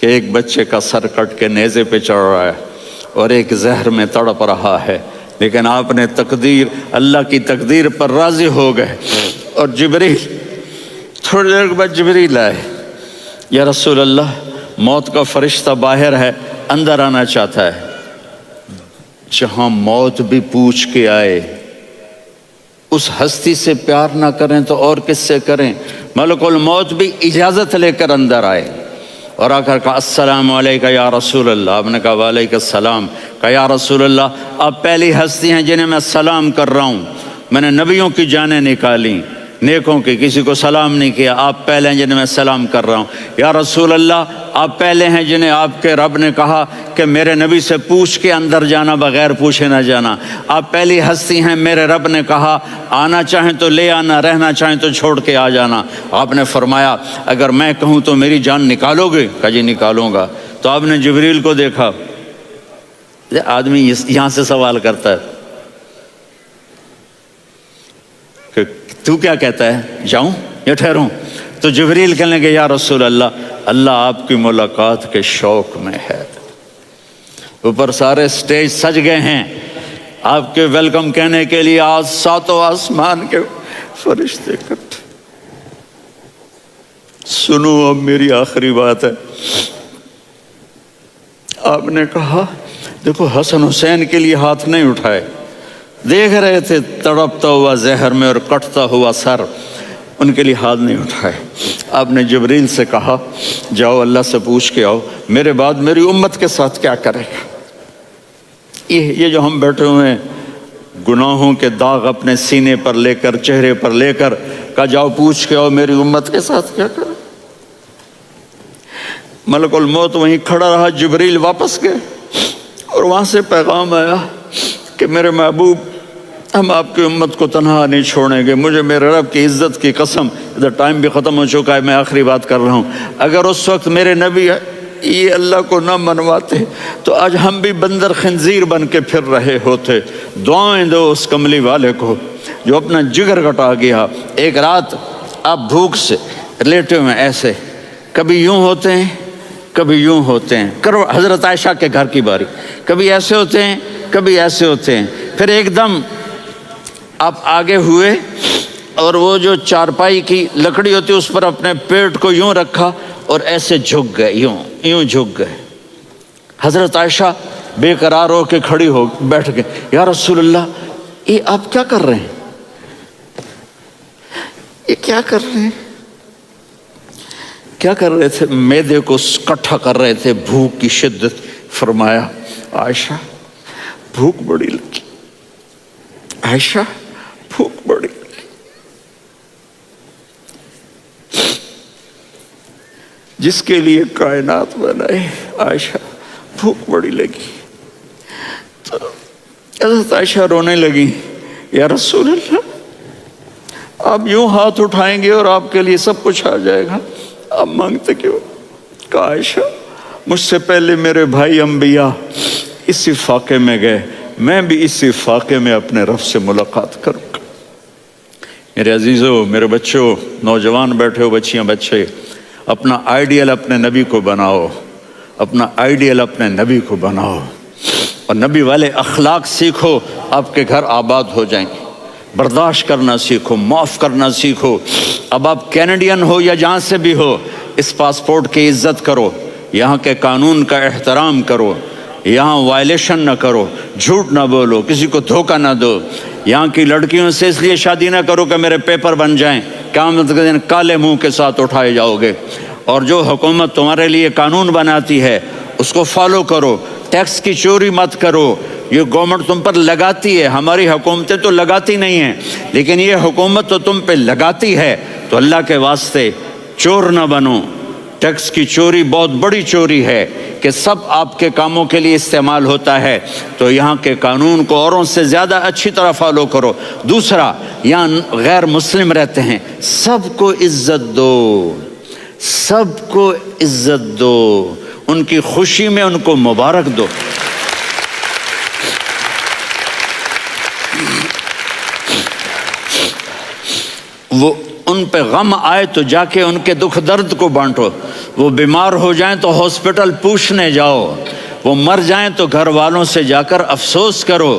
کہ ایک بچے کا سر کٹ کے نیزے پہ چڑھ رہا ہے اور ایک زہر میں تڑپ رہا ہے. لیکن آپ نے تقدیر، اللہ کی تقدیر پر راضی ہو گئے. اور جبریل تھوڑی دیر کے بعد جبریل آئے، یا رسول اللہ موت کا فرشتہ باہر ہے، اندر آنا چاہتا ہے. جہاں موت بھی پوچھ کے آئے، اس ہستی سے پیار نہ کریں تو اور کس سے کریں. ملک الموت بھی اجازت لے کر اندر آئے اور آ کر کہا السلام علیکہ یا رسول اللہ. آپ نے کہا وعلیکم السلام. کہا یا رسول اللہ آپ پہلی ہستی ہیں جنہیں میں سلام کر رہا ہوں. میں نے نبیوں کی جانیں نکالی، نیکوں کی، کسی کو سلام نہیں کیا. آپ پہلے ہیں جنہیں میں سلام کر رہا ہوں. یا رسول اللہ آپ پہلے ہیں جنہیں آپ کے رب نے کہا کہ میرے نبی سے پوچھ کے اندر جانا، بغیر پوچھے نہ جانا. آپ پہلی ہستی ہیں میرے رب نے کہا آنا چاہیں تو لے آنا، رہنا چاہیں تو چھوڑ کے آ جانا. آپ نے فرمایا اگر میں کہوں تو میری جان نکالو گے؟ کہا جی نکالوں گا. تو آپ نے جبریل کو دیکھا. آدمی یہاں سے سوال کرتا ہے کہ تو کیا کہتا ہے، جاؤں یا ٹھہروں؟ تو جبریل کہنے لگے یا رسول اللہ اللہ آپ کی ملاقات کے شوق میں ہے. اوپر سارے سٹیج سج گئے ہیں آپ کے ویلکم کہنے کے لیے. آج 7 آسمان کے فرشتے اکٹھے. سنو اب میری آخری بات ہے. آپ نے کہا دیکھو حسن حسین کے لیے ہاتھ نہیں اٹھائے، دیکھ رہے تھے تڑپتا ہوا زہر میں اور کٹتا ہوا سر. ان کے لیے ہاتھ نہیں اٹھائے. آپ نے جبریل سے کہا جاؤ اللہ سے پوچھ کے آؤ میرے بعد میری امت کے ساتھ کیا کرے گا. یہ جو ہم بیٹھے ہوئے ہیں گناہوں کے داغ اپنے سینے پر لے کر چہرے پر لے کر کہا جاؤ پوچھ کے آؤ میری امت کے ساتھ کیا کرے. ملک الموت وہیں کھڑا رہا. جبریل واپس گئے اور وہاں سے پیغام آیا کہ میرے محبوب ہم آپ کی امت کو تنہا نہیں چھوڑیں گے. مجھے میرے رب کی عزت کی قسم، ادھر ٹائم بھی ختم ہو چکا ہے، میں آخری بات کر رہا ہوں. اگر اس وقت میرے نبی یہ اللہ کو نہ منواتے تو آج ہم بھی بندر خنزیر بن کے پھر رہے ہوتے. دعائیں دو اس کملی والے کو جو اپنا جگر کٹا گیا. ایک رات آپ بھوک سے لیٹے ہوئے ایسے کبھی یوں ہوتے ہیں کبھی یوں ہوتے ہیں. کرو حضرت عائشہ کے گھر کی باری، کبھی ایسے ہوتے ہیں کبھی ایسے ہوتے ہیں. پھر ایک دم آپ آگے ہوئے اور وہ جو چارپائی کی لکڑی ہوتی اس پر اپنے پیٹ کو یوں رکھا اور ایسے جھک گئے، یوں جھک گئے. حضرت عائشہ بے قرار ہو کے کھڑی ہو بیٹھ گئے. یا رسول اللہ یہ آپ کیا کر رہے ہیں؟ یہ کیا کر رہے ہیں؟ کیا کر رہے تھے؟ معدے کو کٹھا کر رہے تھے، بھوک کی شدت. فرمایا عائشہ بھوک بڑی لگی، عائشہ بھوک بڑی لگی. جس کے لیے کائنات بنائے عائشہ بھوک بڑی لگی. تو حضرت عائشہ رونے لگی. یا رسول اللہ آپ یوں ہاتھ اٹھائیں گے اور آپ کے لیے سب کچھ آ جائے گا، آپ مانگتے کیوں؟ کہا عائشہ مجھ سے پہلے میرے بھائی انبیاء اسی فاقے میں گئے، میں بھی اسی فاقے میں اپنے رب سے ملاقات کروں گا. میرے عزیزوں، میرے بچوں، نوجوان بیٹھے ہو، بچیاں بچے، اپنا آئیڈیل اپنے نبی کو بناؤ، اپنا آئیڈیل اپنے نبی کو بناؤ اور نبی والے اخلاق سیکھو. آپ کے گھر آباد ہو جائیں گے. برداشت کرنا سیکھو، معاف کرنا سیکھو. اب آپ کینیڈین ہو یا جہاں سے بھی ہو، اس پاسپورٹ کی عزت کرو، یہاں کے قانون کا احترام کرو، یہاں وائلیشن نہ کرو، جھوٹ نہ بولو، کسی کو دھوکہ نہ دو. یہاں کی لڑکیوں سے اس لیے شادی نہ کرو کہ میرے پیپر بن جائیں، قیامت کے دن کالے منہ کے ساتھ اٹھائے جاؤ گے. اور جو حکومت تمہارے لیے قانون بناتی ہے اس کو فالو کرو. ٹیکس کی چوری مت کرو. یہ گورنمنٹ تم پر لگاتی ہے، ہماری حکومتیں تو لگاتی نہیں ہیں، لیکن یہ حکومت تو تم پہ لگاتی ہے. تو اللہ کے واسطے چور نہ بنو. ٹیکس کی چوری بہت بڑی چوری ہے کہ سب آپ کے کاموں کے لیے استعمال ہوتا ہے. تو یہاں کے قانون کو اوروں سے زیادہ اچھی طرح فالو کرو. دوسرا، یہاں غیر مسلم رہتے ہیں، سب کو عزت دو، سب کو عزت دو. ان کی خوشی میں ان کو مبارک دو. وہ ان پہ غم آئے تو جا کے ان کے دکھ درد کو بانٹو. وہ بیمار ہو جائیں تو ہاسپٹل پوچھنے جاؤ. وہ مر جائیں تو گھر والوں سے جا کر افسوس کرو.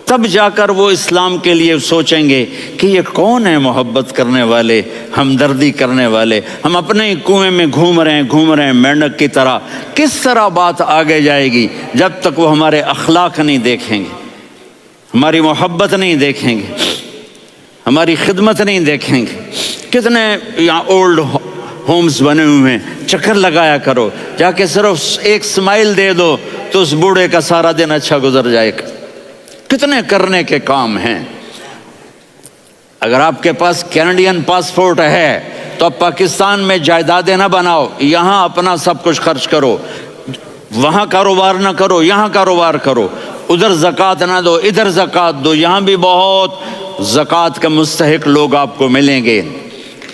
تب جا کر وہ اسلام کے لیے سوچیں گے کہ یہ کون ہے محبت کرنے والے، ہمدردی کرنے والے. ہم اپنے ہی کنویں میں گھوم رہے ہیں مینڈک کی طرح. کس طرح بات آگے جائے گی جب تک وہ ہمارے اخلاق نہیں دیکھیں گے، ہماری محبت نہیں دیکھیں گے، ہماری خدمت نہیں دیکھیں گے. کتنے یہاں اولڈ ہومز بنے ہوئے ہیں، چکر لگایا کرو. جا کے صرف ایک سمائل دے دو تو اس بوڑھے کا سارا دن اچھا گزر جائے گا. کتنے کرنے کے کام ہیں. اگر آپ کے پاس کینیڈین پاسپورٹ ہے تو اب پاکستان میں جائیدادیں نہ بناؤ، یہاں اپنا سب کچھ خرچ کرو. وہاں کاروبار نہ کرو، یہاں کاروبار کرو. ادھر زکوٰۃ نہ دو، ادھر زکوٰۃ دو. یہاں بھی بہت زکوٰۃ کے مستحق لوگ آپ کو ملیں گے.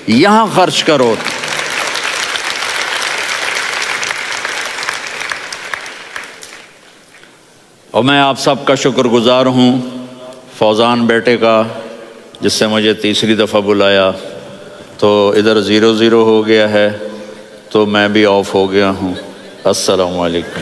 یہاں خرچ کرو. اور میں آپ سب کا شکر گزار ہوں، فوزان بیٹے کا، جس سے مجھے تیسری دفعہ بلایا. تو ادھر 0-0 ہو گیا ہے تو میں بھی آف ہو گیا ہوں. السلام علیکم.